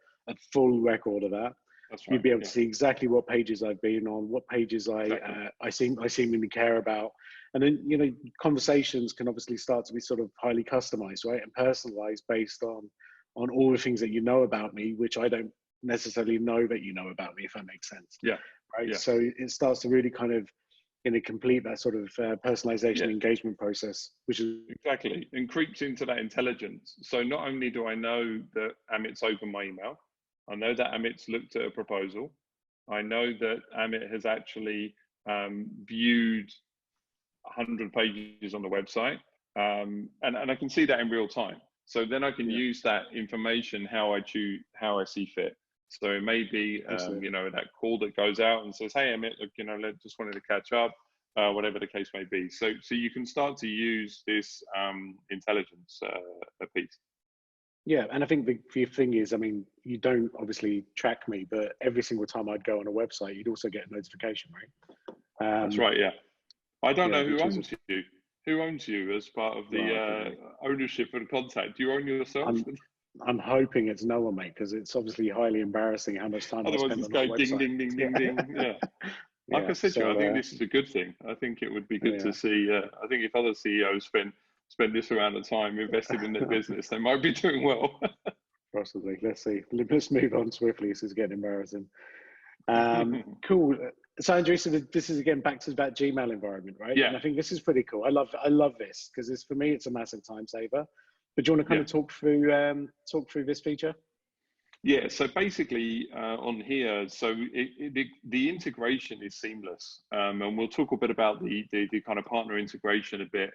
full record of that. That's right. You'd be able to see exactly what pages I've been on, what pages I seemingly care about. And then, you know, conversations can obviously start to be sort of highly customized, right? And personalized based on all the things that you know about me, which I don't necessarily know that you know about me, if that makes sense. Yeah. Right. Yeah. So it starts to really kind of, you know, complete that sort of personalization engagement process, which is exactly, and creeps into that intelligence. So not only do I know that Amit's opened my email, I know that Amit's looked at a proposal. I know that Amit has actually viewed 100 pages on the website, and I can see that in real time. So then I can use that information how I see fit. So it may be you know, that call that goes out and says, "Hey Amit, look, you know, just wanted to catch up," whatever the case may be. So you can start to use this intelligence piece. Yeah, and I think the thing is, I mean, you don't obviously track me, but every single time I'd go on a website, you'd also get a notification, right? That's right, yeah. I don't know who owns you. Who owns you as part of the ownership and contact? Do you own yourself? I'm hoping it's no one, mate, because it's obviously highly embarrassing how much time I spend on that website. Ding, ding, ding, ding, ding. Yeah. Like I said to you, I think this is a good thing. I think it would be good to see. I think if other CEOs spend this amount of time invested in their business, they might be doing well. Possibly. Let's see. Let's move on swiftly. This is getting embarrassing. Cool. So Andrew, so this is again back to that Gmail environment, right? Yeah. And I think this is pretty cool. I love this because it's, for me, it's a massive time saver. But do you want to kind of talk through this feature? Yeah, so basically on here, so the integration is seamless, and we'll talk a bit about the kind of partner integration a bit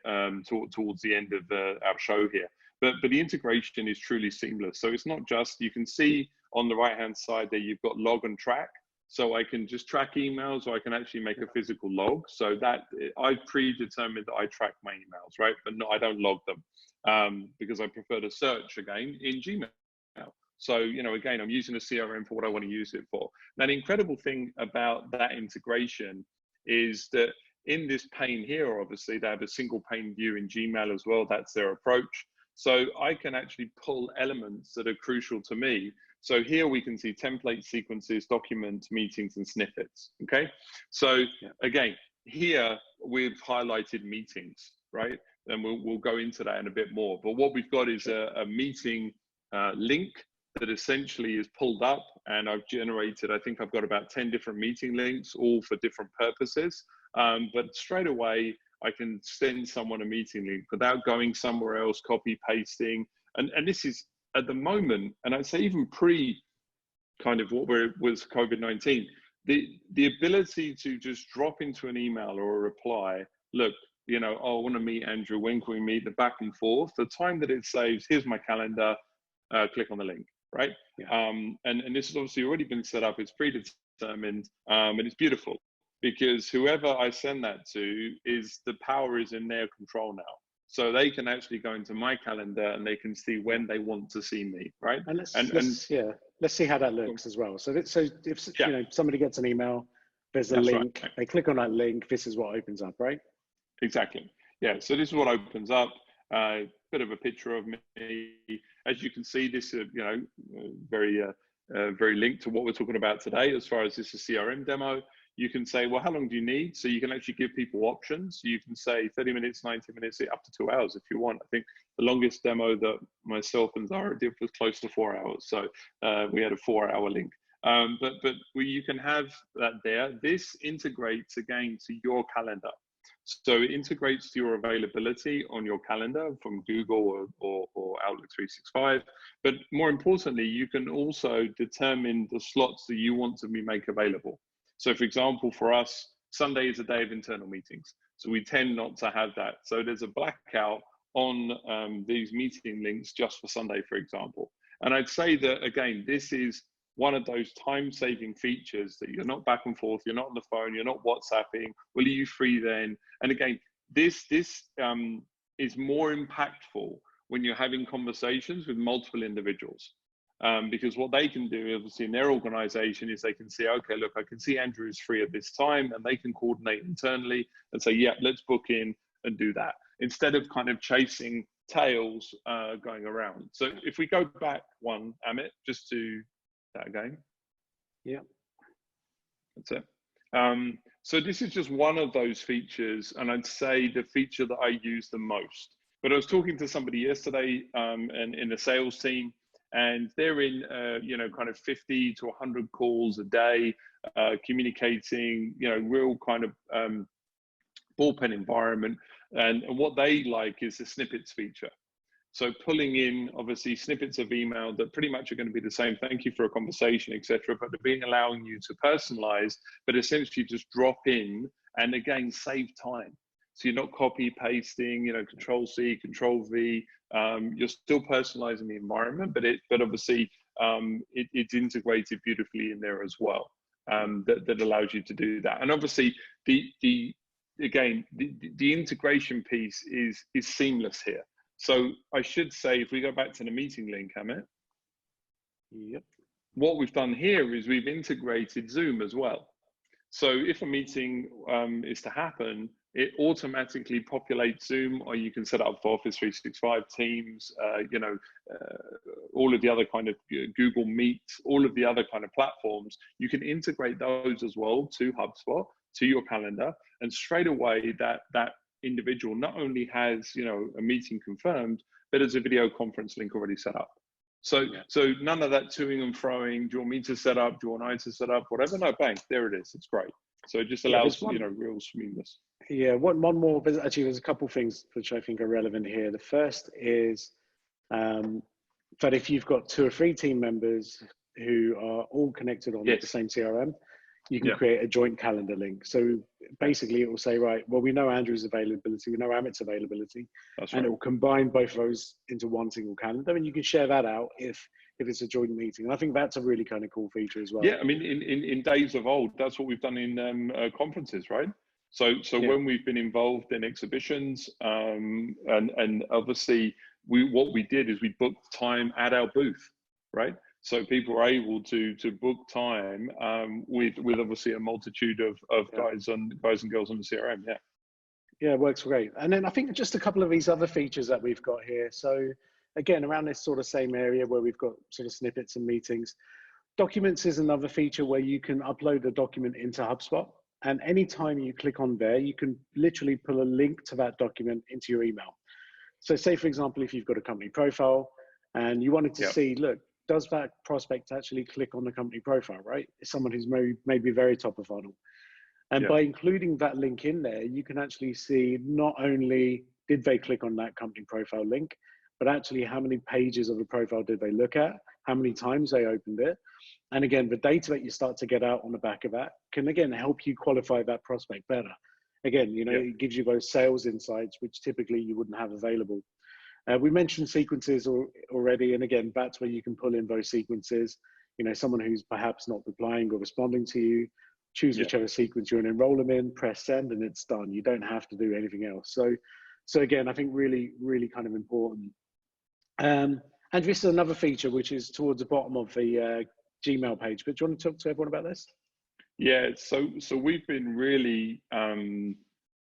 towards the end of our show here. But the integration is truly seamless. So it's not just, you can see on the right hand side there you've got log and track. So I can just track emails, or I can actually make a physical log. So that I've predetermined that I track my emails, right? But no, I don't log them because I prefer to search again in Gmail. So, you know, again, I'm using a CRM for what I want to use it for. Now, the incredible thing about that integration is that in this pane here, obviously, they have a single pane view in Gmail as well. That's their approach. So I can actually pull elements that are crucial to me. So here we can see template sequences, documents, meetings, and snippets, okay? So again, here we've highlighted meetings, right? And we'll go into that in a bit more. But what we've got is a meeting link that essentially is pulled up, and I've generated, I think I've got about 10 different meeting links, all for different purposes. But straight away, I can send someone a meeting link without going somewhere else, copy, pasting. And this is at the moment, and I'd say even pre kind of what was COVID-19, the ability to just drop into an email or a reply, look, you know, oh, I want to meet Andrew, when can we meet, the back and forth, the time that it saves, here's my calendar, click on the link, right? And this has obviously already been set up, it's predetermined, and it's beautiful because whoever I send that to is, the power is in their control now. So they can actually go into my calendar and they can see when they want to see me, right? And let's see how that looks as well. So if you know, somebody gets an email, there's a link, right. They click on that link, this is what opens up, right? Exactly. Yeah, so this is what opens up. Bit of a picture of me. As you can see, this is, you know, very linked to what we're talking about today. As far as this is CRM demo, you can say, well, how long do you need? So you can actually give people options. You can say 30 minutes, 90 minutes, up to 2 hours if you want. I think the longest demo that myself and Zara did was close to 4 hours. So we had a 4-hour link. But you can have that there. This integrates again to your calendar. So it integrates to your availability on your calendar from Google or Outlook 365. But more importantly, you can also determine the slots that you want to make available. So for example, for us, Sunday is a day of internal meetings. So we tend not to have that. So there's a blackout on these meeting links just for Sunday, for example. And I'd say that, again, this is one of those time-saving features that you're not back and forth, you're not on the phone, you're not WhatsApping. Well, are you free then? And again, this is more impactful when you're having conversations with multiple individuals. Because what they can do, obviously, in their organization is they can see, okay, look, I can see Andrew is free at this time, and they can coordinate internally and say, yeah, let's book in and do that, instead of kind of chasing tails going around. So if we go back one, Amit, just to that again. Yeah. That's it. So this is just one of those features, and I'd say the feature that I use the most. But I was talking to somebody yesterday and in the sales team, and they're in, you know, kind of 50 to 100 calls a day, communicating, you know, real kind of bullpen environment. And what they like is the snippets feature. So pulling in, obviously, snippets of email that pretty much are going to be the same, thank you for a conversation, etc., but they're being allowing you to personalize, but essentially just drop in and again, save time. So you're not copy pasting, you know, Control C, Control V. You're still personalizing the environment, but obviously it's integrated beautifully in there as well. That allows you to do that. And obviously the integration piece is seamless here. So I should say, if we go back to the meeting link, Amit, yep. What we've done here is we've integrated Zoom as well. So if a meeting is to happen, it automatically populates Zoom, or you can set up for Office 365, Teams, you know, all of the other kind of Google Meet, all of the other kind of platforms. You can integrate those as well to HubSpot, to your calendar, and straight away that individual not only has, you know, a meeting confirmed, but there's a video conference link already set up. So none of that toing and froing. Do you want me to set up? Do you want I to set up? Whatever. No, bang, there it is. It's great. So it just Yeah, allows, real smoothness. Yeah, one more. Actually, there's a couple of things which I think are relevant here. The first is that if you've got 2 or 3 team members who are all connected on the same CRM, you can create a joint calendar link. So basically it will say, right, well, we know Andrew's availability, we know Amit's availability, and it will combine both of those into one single calendar, and you can share that out if it's a joint meeting. And I think that's a really kind of cool feature as well. Yeah, I mean, in days of old, that's what we've done in conferences, right? So when we've been involved in exhibitions, and obviously what we did is we booked time at our booth, right? So people are able to book time with obviously a multitude of guys and girls on the CRM. Yeah, it works great. And then I think just a couple of these other features that we've got here. So again, around this sort of same area where we've got sort of snippets and meetings, documents is another feature where you can upload a document into HubSpot. And anytime you click on there, you can literally pull a link to that document into your email. So say, for example, if you've got a company profile and you wanted to see, look, does that prospect actually click on the company profile, right? It's someone who's maybe very top of funnel. And by including that link in there, you can actually see not only did they click on that company profile link, but actually how many pages of the profile did they look at, how many times they opened it. And again, the data that you start to get out on the back of that can, again, help you qualify that prospect better. Again, it gives you those sales insights, which typically you wouldn't have available. We mentioned sequences already, and again, that's where you can pull in those sequences. Someone who's perhaps not replying or responding to you, choose whichever sequence you want to enroll them in, press send, and it's done. You don't have to do anything else. So again, I think really, really kind of important. And this is another feature which is towards the bottom of the Gmail page. But do you want to talk to everyone about this? Yeah, so we've been really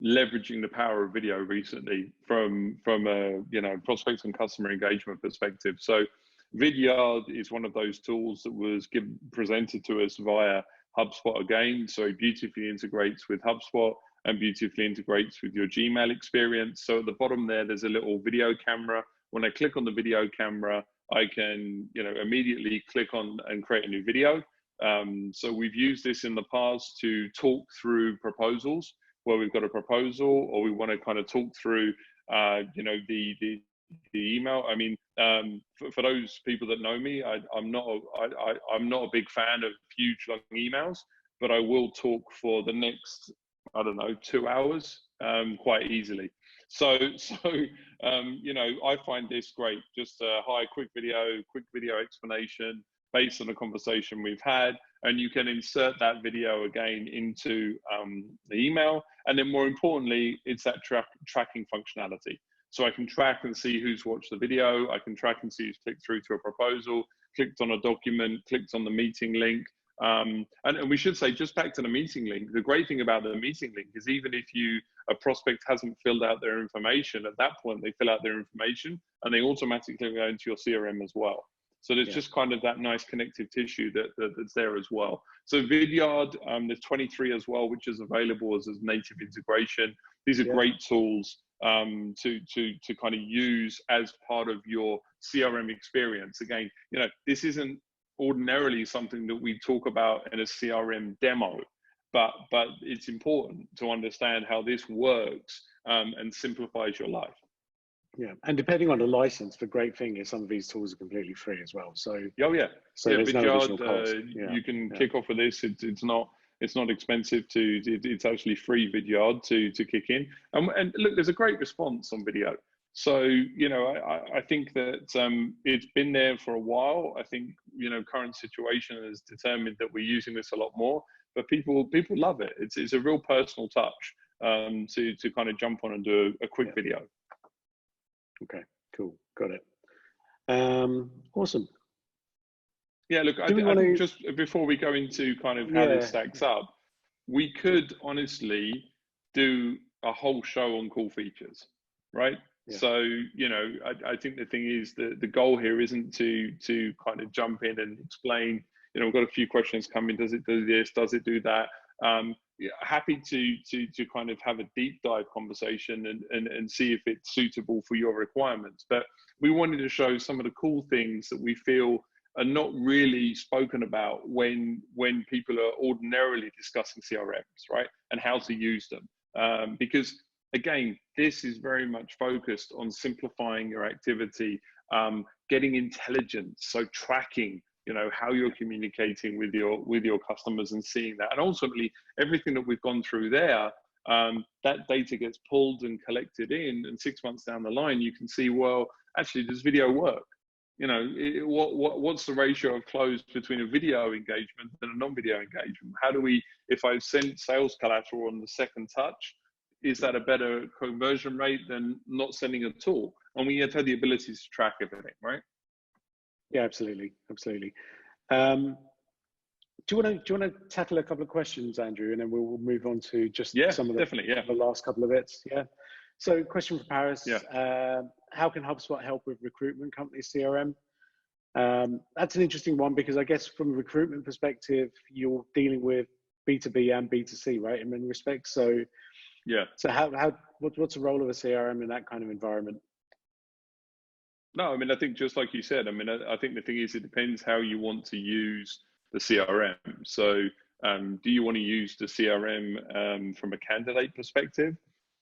leveraging the power of video recently from a prospects and customer engagement perspective. So Vidyard is one of those tools that was presented to us via HubSpot again. So it beautifully integrates with HubSpot and beautifully integrates with your Gmail experience. So at the bottom there's a little video camera. When I click on the video camera, I can immediately click on and create a new video. So we've used this in the past to talk through proposals where we've got a proposal or we want to kind of talk through the email. I mean, for those people that know me, I'm not a big fan of huge long emails, but I will talk for the next, 2 hours quite easily. So I find this great. Just a quick video explanation based on the conversation we've had, and you can insert that video again into the email. And then more importantly, it's that tracking functionality. So I can track and see who's watched the video. I can track and see who's clicked through to a proposal, clicked on a document, clicked on the meeting link. And we should say, just back to the meeting link, the great thing about the meeting link is even if a prospect hasn't filled out their information, at that point, they fill out their information and they automatically go into your CRM as well. So there's just kind of that nice connective tissue that's there as well. So Vidyard, there's 23 as well, which is available as native integration. These are great tools to kind of use as part of your CRM experience. Again, this isn't ordinarily something that we talk about in a CRM demo, but it's important to understand how this works and simplifies your life. Yeah, and depending on the license, the great thing is some of these tools are completely free as well. So there's no additional cost. You can kick off with this. It's not expensive it's actually free Vidyard to kick in. And look, there's a great response on video. So I think that it's been there for a while. I think current situation has determined that we're using this a lot more, but people love it. It's a real personal touch to kind of jump on and do a quick video. Okay, cool, got it. Awesome. Yeah, look, I think just before we go into kind of how this stacks up, we could honestly do a whole show on cool features, right? Yeah. So, I think the thing is that the goal here isn't to kind of jump in and explain, we've got a few questions coming. Does it do this? Does it do that? Happy to kind of have a deep dive conversation and see if it's suitable for your requirements. But we wanted to show some of the cool things that we feel are not really spoken about when people are ordinarily discussing CRMs, right? And how to use them. Because again, this is very much focused on simplifying your activity, getting intelligence, so tracking, how you're communicating with your customers and seeing that. And ultimately, everything that we've gone through there, that data gets pulled and collected in, and 6 months down the line, you can see, well, actually, does video work? What's the ratio of close between a video engagement and a non-video engagement? How do we, if I send sales collateral on the second touch, is that a better conversion rate than not sending at all? And we have had the ability to track everything, right? Yeah, absolutely. Do you want to tackle a couple of questions, Andrew, and then we'll move on to just some of the last couple of bits? Yeah. So, question for Paris. Yeah. How can HubSpot help with recruitment companies CRM? That's an interesting one, because I guess from a recruitment perspective, you're dealing with B2B and B2C, right? In many respects. So yeah. So what's the role of a CRM in that kind of environment? No, I mean, I think just like you said, I mean, I think the thing is, it depends how you want to use the CRM. So do you want to use the CRM from a candidate perspective?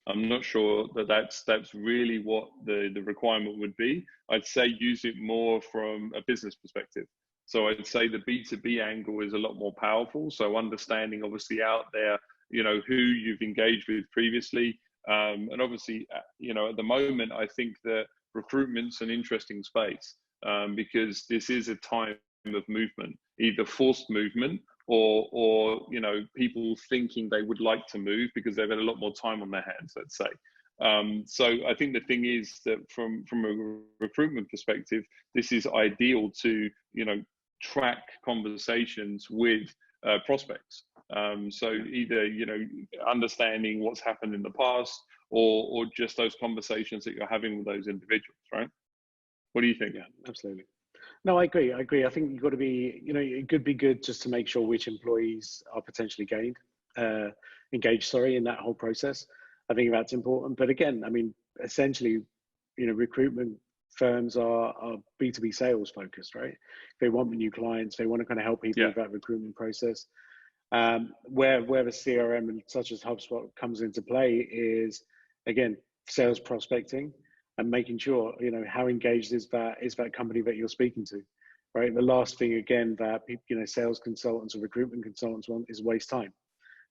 I'm not sure that that's really what the requirement would be. I'd say use it more from a business perspective. So I'd say the B2B angle is a lot more powerful. So understanding, obviously, out there, who you've engaged with previously. And obviously, at the moment, I think that recruitment's an interesting space because this is a time of movement, either forced movement or people thinking they would like to move because they've had a lot more time on their hands, let's say. So I think the thing is that from a recruitment perspective, this is ideal to track conversations with prospects. So either understanding what's happened in the past or just those conversations that you're having with those individuals, right? What do you think? Yeah, absolutely. No, I agree. I think you've got to be, it could be good just to make sure which employees are potentially engaged, in that whole process. I think that's important. But again, I mean, essentially, recruitment firms are B2B sales focused, right? They want new clients. They want to kind of help people with that recruitment process. Where the CRM and such as HubSpot comes into play is, again, sales prospecting and making sure, how engaged is that company that you're speaking to, right? The last thing, again, that people, sales consultants or recruitment consultants want is waste time.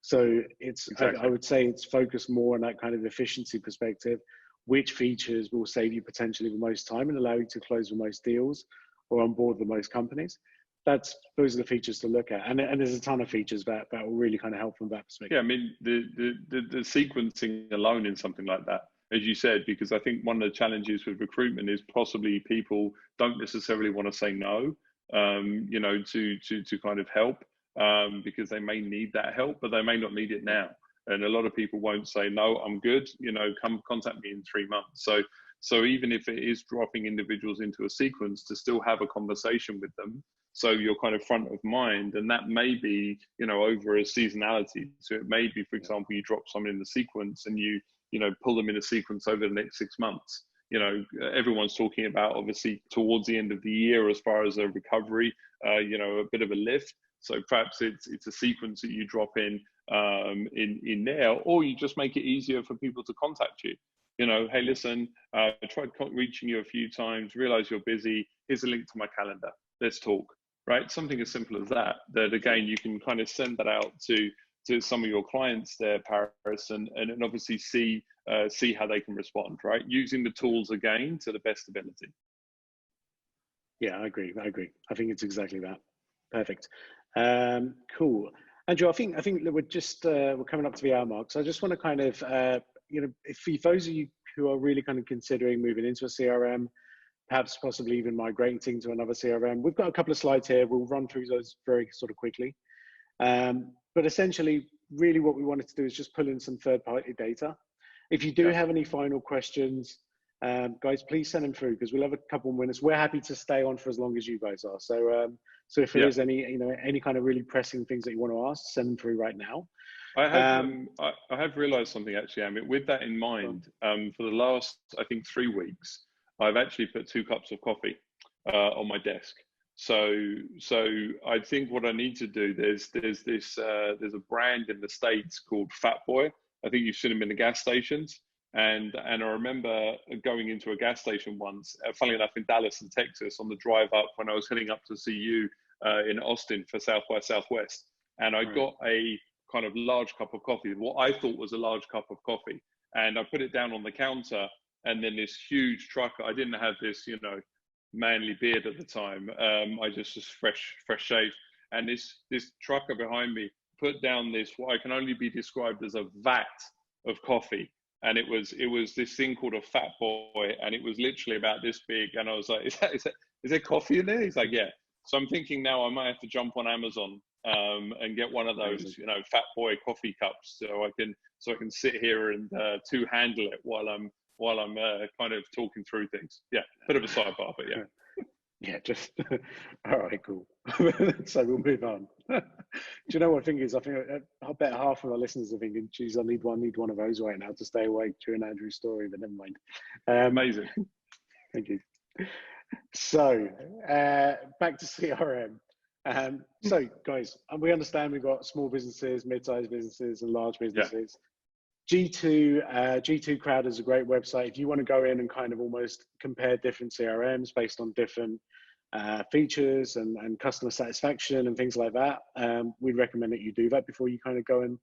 So it's, exactly. I would say it's focused more on that kind of efficiency perspective. Which features will save you potentially the most time and allow you to close the most deals or onboard the most companies? Those are the features to look at, and there's a ton of features that will really kind of help from that perspective. Yeah, I mean the sequencing alone in something like that, as you said, because I think one of the challenges with recruitment is possibly people don't necessarily want to say no, to kind of help, because they may need that help, but they may not need it now. And a lot of people won't say, no, I'm good, come contact me in 3 months. So even if it is dropping individuals into a sequence, to still have a conversation with them, so you're kind of front of mind, and that may be, over a seasonality. So it may be, for example, you drop someone in the sequence and you pull them in a sequence over the next 6 months. Everyone's talking about, obviously, towards the end of the year, as far as a recovery, a bit of a lift. So perhaps it's a sequence that you drop in there, or you just make it easier for people to contact you. Hey, listen, I tried reaching you a few times, realize you're busy. Here's a link to my calendar. Let's talk, right? Something as simple as that, again, you can kind of send that out to some of your clients there, Paris, and obviously see how they can respond, right? Using the tools, again, to the best ability. Yeah, I agree. I think it's exactly that. Perfect. Cool. Andrew, I think that we're coming up to the hour mark. So I just want to kind of, if for those of you who are really kind of considering moving into a CRM, perhaps possibly even migrating to another CRM, we've got a couple of slides here. We'll run through those very sort of quickly. But essentially, really what we wanted to do is just pull in some third-party data. If you do have any final questions, guys, please send them through, because we'll have a couple of minutes. We're happy to stay on for as long as you guys are. So if there is any kind of really pressing things that you want to ask, send them through right now. I have realized something, actually, Amit. With that in mind, for the last, I think, 3 weeks, I've actually put 2 cups of coffee on my desk. So I think what I need to do, there's a brand in the States called Fat Boy. I think you've seen them in the gas stations. And I remember going into a gas station once, funnily enough, in Dallas and Texas, on the drive up when I was heading up to see you in Austin for South by Southwest. And I got a kind of large cup of coffee, what I thought was a large cup of coffee. And I put it down on the counter, and then this huge truck, I didn't have this, you know, manly beard at the time. I just was fresh shaved. And this trucker behind me put down this, what I can only be described as a vat of coffee. And it was this thing called a Fat Boy, and it was literally about this big. And I was like, is there coffee in there? He's like, yeah. So I'm thinking now I might have to jump on Amazon and get one of those, you know, Fat Boy coffee cups, so I can sit here and two handle it while I'm kind of talking through things. Yeah, bit of a sidebar, but yeah. Yeah, just all right, cool. So we'll move on. Do you know what thing is? I think I bet half of our listeners are thinking, "Geez, I need one of those right now to stay awake during Andrew's story." But never mind. Amazing. Thank you. So back to CRM. So guys, we understand we've got small businesses, mid-sized businesses, and large businesses. Yeah. G2 Crowd is a great website. If you want to go in and kind of almost compare different CRMs based on different features and customer satisfaction and things like that, we'd recommend that you do that before you kind of go and,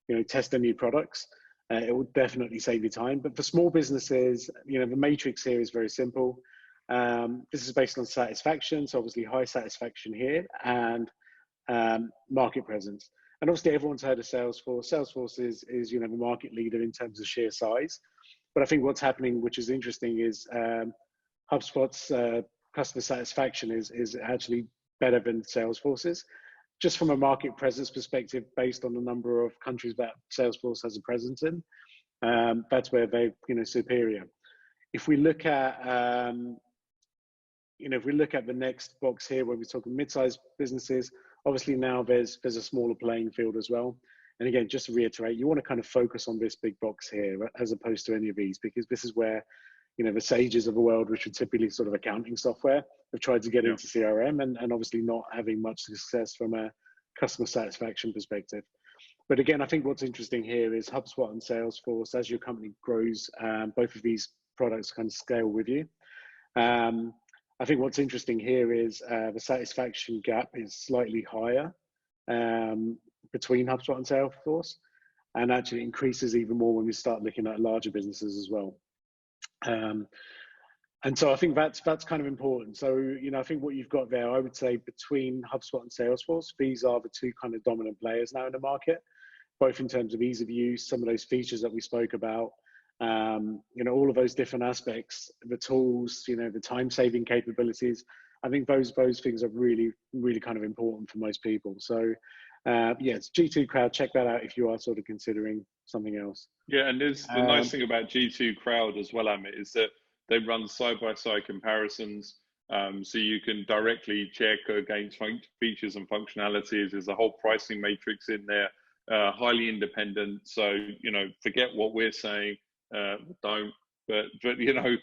you know, test the new products. It will definitely save you time. But for small businesses, you know, the matrix here is very simple. This is based on satisfaction, so obviously high satisfaction here, and market presence. And obviously everyone's heard of Salesforce. Salesforce is you know, the market leader in terms of sheer size. But I think what's happening, which is interesting, is HubSpot's customer satisfaction is actually better than Salesforce's, just from a market presence perspective, based on the number of countries that Salesforce has a presence in. That's where they're, you know, superior. If we look at you know, if we look at the next box here, where we're talking mid-sized businesses, obviously now there's a smaller playing field as well. And again, just to reiterate, you want to kind of focus on this big box here as opposed to any of these, because this is where, you know, the sages of the world, which are typically sort of accounting software, have tried to get into CRM and obviously not having much success from a customer satisfaction perspective. But again, I think what's interesting here is HubSpot and Salesforce, as your company grows, both of these products kind of scale with you. I think what's interesting here is the satisfaction gap is slightly higher between HubSpot and Salesforce, and actually increases even more when we start looking at larger businesses as well. And so I think that's kind of important. So, you know, I think what you've got there, I would say between HubSpot and Salesforce, these are the two kind of dominant players now in the market, both in terms of ease of use, some of those features that we spoke about, you know, all of those different aspects, the tools, you know, the time-saving capabilities. I think those things are really, really kind of important for most people. So, yeah, it's G2 Crowd. Check that out if you are sort of considering something else. Yeah, and there's the nice thing about G2 Crowd as well, Amit, is that they run side-by-side comparisons. So you can directly check against features and functionalities. There's a whole pricing matrix in there, highly independent. So, you know, forget what we're saying. Don't, but you know,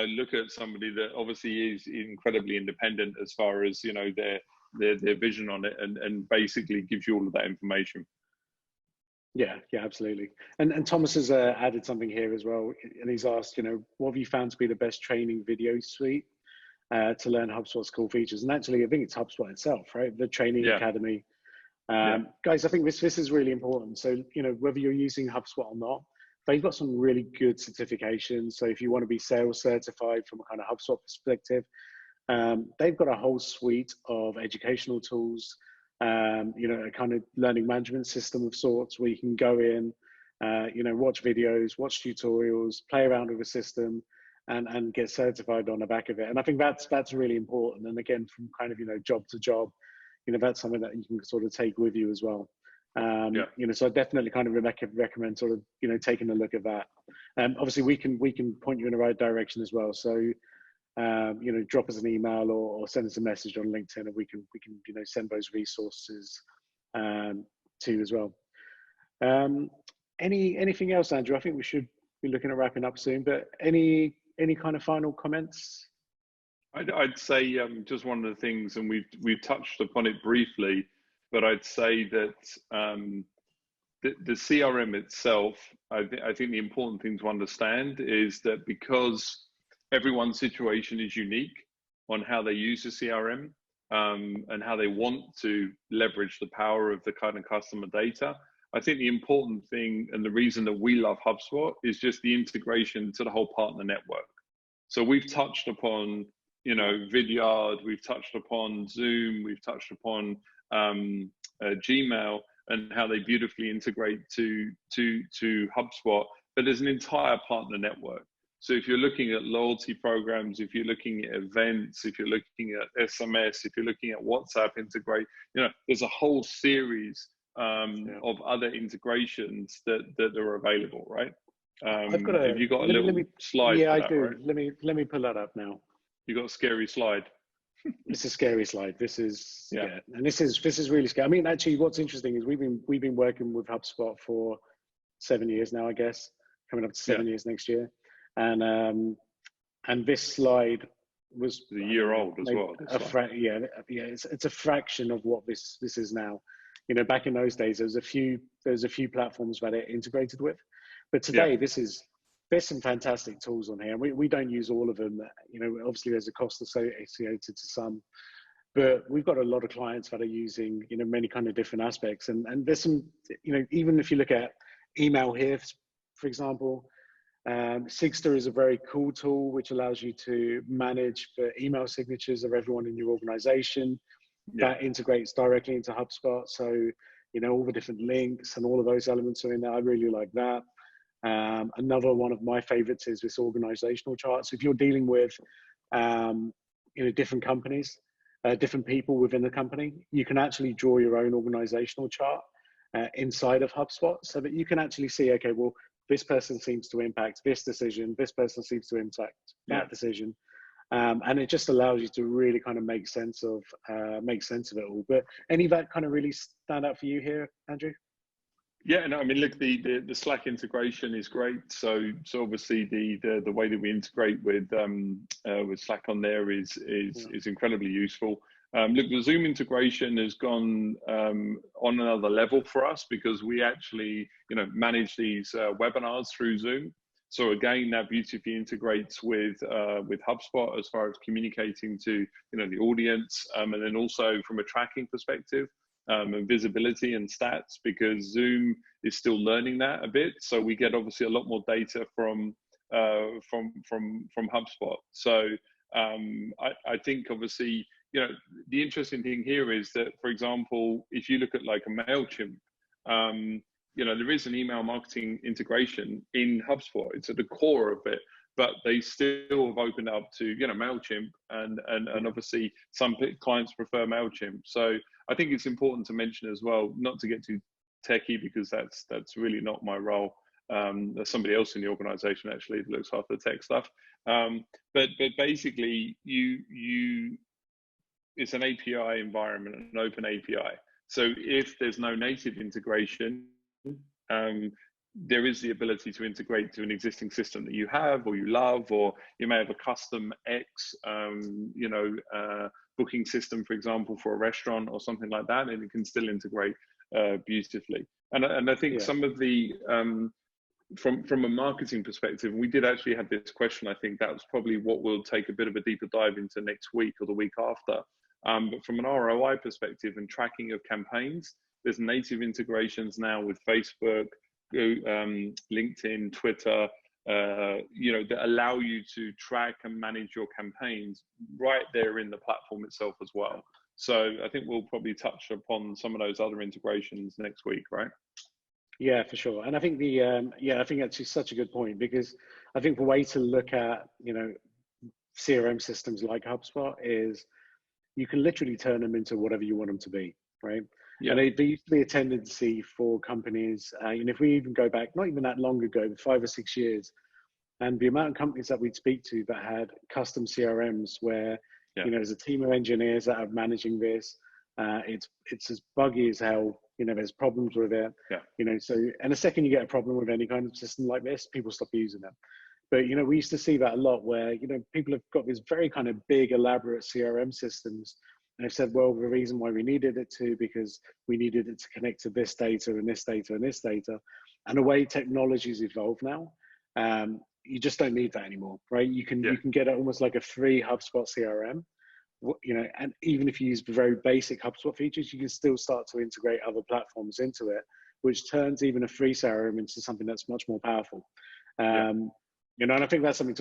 look at somebody that obviously is incredibly independent as far as, you know, their vision on it, and basically gives you all of that information. Yeah, absolutely. And Thomas has added something here as well, and he's asked, you know, what have you found to be the best training video suite to learn HubSpot's cool features? And actually, I think it's HubSpot itself, right? The training academy. Guys, I think this is really important. So, you know, whether you're using HubSpot or not, they've got some really good certifications. So if you want to be sales certified from a kind of HubSpot perspective, they've got a whole suite of educational tools, you know, a kind of learning management system of sorts where you can go in, you know, watch videos, watch tutorials, play around with the system, and get certified on the back of it. And I think that's really important. And again, from kind of, you know, job to job, you know, that's something that you can sort of take with you as well. You know, so I definitely kind of recommend sort of, you know, taking a look at that. Obviously we can point you in the right direction as well. So, you know, drop us an email or send us a message on LinkedIn, and we can, you know, send those resources to you as well. Anything else, Andrew? I think we should be looking at wrapping up soon, but any kind of final comments? I'd say just one of the things, and we've touched upon it briefly, but I'd say that the CRM itself, I think the important thing to understand is that because everyone's situation is unique on how they use the CRM and how they want to leverage the power of the kind of customer data. I think the important thing and the reason that we love HubSpot is just the integration to the whole partner network. So we've touched upon, Vidyard, we've touched upon Zoom, we've touched upon Gmail and how they beautifully integrate to HubSpot, but there's an entire partner network. So if you're looking at loyalty programs, if you're looking at events, if you're looking at SMS, if you're looking at WhatsApp integrate, there's a whole series of other integrations that are available, right? I've got have you got a little slide? Yeah, for I do. right? Let me pull that up now. You got a scary slide. It's a scary slide. This is and this is really scary. I mean, actually, what's interesting is we've been working with HubSpot for 7 years now, I guess, coming up to 7 years next year, and this slide was a year old as well. It's a fraction of what this is now. Back in those days, there's a few platforms that it integrated with, but today there's some fantastic tools on here. We don't use all of them. Obviously there's a cost associated to some, but we've got a lot of clients that are using, many kind of different aspects. And there's some, even if you look at email here, for example, Sigster is a very cool tool, which allows you to manage the email signatures of everyone in your organization. That integrates directly into HubSpot. So, all the different links and all of those elements are in there. I really like that. Another one of my favorites is this organizational chart. So if you're dealing with, different companies, different people within the company, you can actually draw your own organizational chart inside of HubSpot so that you can actually see, okay, well, this person seems to impact this decision. This person seems to impact that decision. And it just allows you to really kind of make sense of it all. But any of that kind of really stand out for you here, Andrew? Yeah, no, I mean, look, the Slack integration is great. So obviously the way that we integrate with Slack on there is incredibly useful. Look, the Zoom integration has gone on another level for us because we actually, manage these webinars through Zoom. So again, that beautifully integrates with HubSpot as far as communicating to the audience, and then also from a tracking perspective. And visibility and stats, because Zoom is still learning that a bit. So we get obviously a lot more data from HubSpot. So I think obviously, the interesting thing here is that, for example, if you look at like a MailChimp, there is an email marketing integration in HubSpot. It's at the core of it. But they still have opened up to MailChimp, and obviously some clients prefer MailChimp. So I think it's important to mention as well, not to get too techie, because that's really not my role. There's somebody else in the organization actually that looks after the tech stuff. But basically, it's an API environment, an open API. So if there's no native integration, there is the ability to integrate to an existing system that you have or you love, or you may have a custom X, booking system, for example, for a restaurant or something like that, and it can still integrate beautifully. And I think some of the, from a marketing perspective, we did actually have this question. I think that was probably what we'll take a bit of a deeper dive into next week or the week after. But from an ROI perspective and tracking of campaigns, there's native integrations now with Facebook, LinkedIn, Twitter, that allow you to track and manage your campaigns right there in the platform itself as well. So I think we'll probably touch upon some of those other integrations next week, right? Yeah, for sure. And I think I think that's such a good point, because I think the way to look at, CRM systems like HubSpot is you can literally turn them into whatever you want them to be, right? Yeah. And there used to be a tendency for companies, if we even go back, not even that long ago, 5 or 6 years, and the amount of companies that we'd speak to that had custom CRMs where, there's a team of engineers that are managing this. It's as buggy as hell. There's problems with it. So, and the second you get a problem with any kind of system like this, people stop using them. But, you know, we used to see that a lot where, you know, people have got these very kind of big, elaborate CRM systems. And they've said, well, the reason why we needed it to, because we needed it to connect to this data and this data and this data. And the way technology's evolved now, you just don't need that anymore, right? You can get almost like a free HubSpot CRM, you know, and even if you use the very basic HubSpot features, you can still start to integrate other platforms into it, which turns even a free CRM into something that's much more powerful. You know, and I think that's something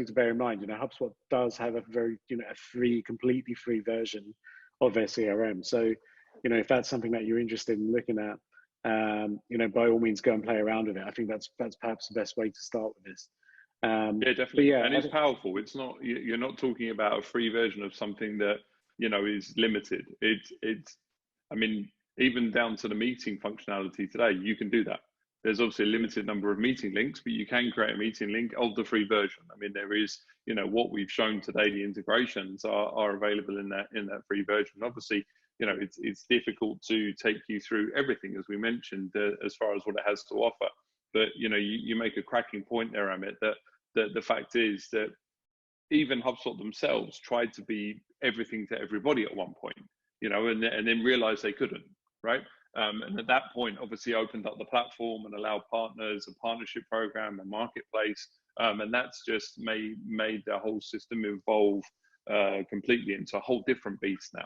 to bear in mind. You know, HubSpot does have a very, you know, a completely free version of their CRM. So, you know, if that's something that you're interested in looking at, you know, by all means, go and play around with it. I think that's perhaps the best way to start with this. Yeah, definitely. Yeah, and it's powerful. It's not, you're not talking about a free version of something that, you know, is limited. It's, I mean, even down to the meeting functionality today, you can do that. There's obviously a limited number of meeting links, but you can create a meeting link of the free version. I mean, there is, you know, what we've shown today, the integrations are available in that free version. Obviously, you know, it's difficult to take you through everything, as we mentioned, as far as what it has to offer. But, you know, you make a cracking point there, Amit, that the fact is that even HubSpot themselves tried to be everything to everybody at one point, you know, and then realized they couldn't, right? And at that point, obviously opened up the platform and allowed partners, a partnership program, a marketplace. And that's just made the whole system evolve completely into a whole different beast now.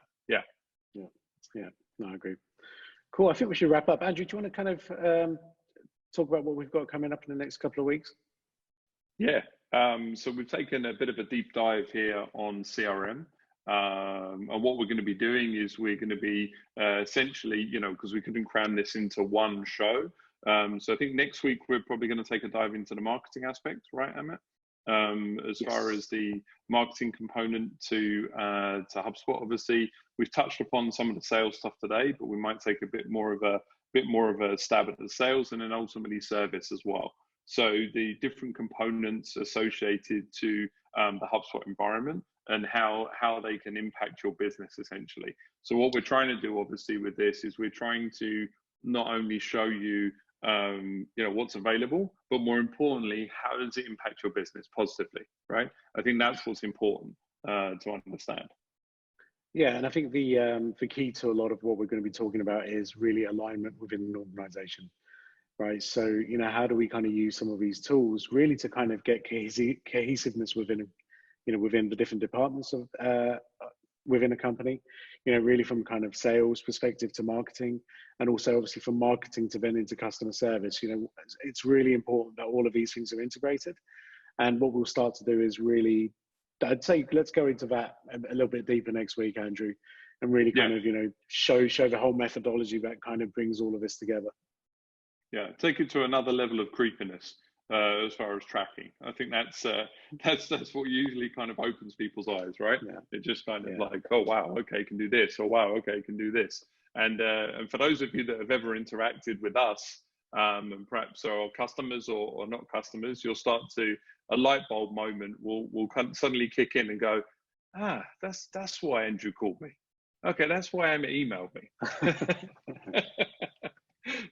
Yeah, no, I agree. Cool, I think we should wrap up. Andrew, do you want to kind of talk about what we've got coming up in the next couple of weeks? Yeah, so we've taken a bit of a deep dive here on CRM. And what we're going to be doing is we're going to be essentially, you know, because we couldn't cram this into one show. So I think next week we're probably going to take a dive into the marketing aspect, right, Amit? As far as the marketing component to HubSpot. Obviously, we've touched upon some of the sales stuff today, but we might take a bit more of a stab at the sales and then ultimately service as well. So the different components associated to the HubSpot environment and how they can impact your business essentially. So what we're trying to do obviously with this is we're trying to not only show you, you know, what's available, but more importantly, how does it impact your business positively, right? I think that's what's important to understand. Yeah, and I think the key to a lot of what we're going to be talking about is really alignment within an organization, right? So, you know, how do we kind of use some of these tools really to kind of get cohesiveness within, you know, within the different departments of within a company, you know, really from kind of sales perspective to marketing, and also obviously from marketing to then into customer service. You know, it's really important that all of these things are integrated. And what we'll start to do is really, I'd say, let's go into that a little bit deeper next week, Andrew, and really kind of, you know, show the whole methodology that kind of brings all of this together. Yeah, take it to another level of creepiness as far as tracking. I think that's what usually kind of opens people's eyes, right? Yeah. It just kind of like, oh wow, okay, can do this, or wow, okay, can do this. And for those of you that have ever interacted with us, and perhaps are customers or not customers, you'll start to, a light bulb moment will suddenly kick in and go, ah, that's why Andrew called me. Okay, that's why Emma emailed me.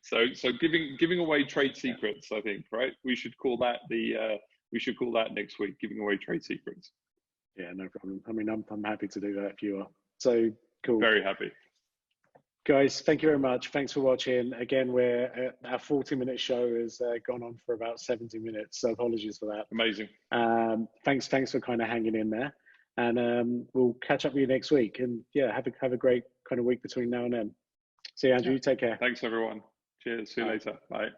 So giving away trade secrets, I think, right? We should call that next week, giving away trade secrets. Yeah, no problem. I mean, I'm happy to do that if you are. So cool. Very happy. Guys, thank you very much. Thanks for watching. Again, our 40-minute show has gone on for about 70 minutes, so apologies for that. Amazing. Thanks for kind of hanging in there, and we'll catch up with you next week. And yeah, have a great kind of week between now and then. See you, Andrew. Take care. Thanks, everyone. Cheers. See you later. Bye.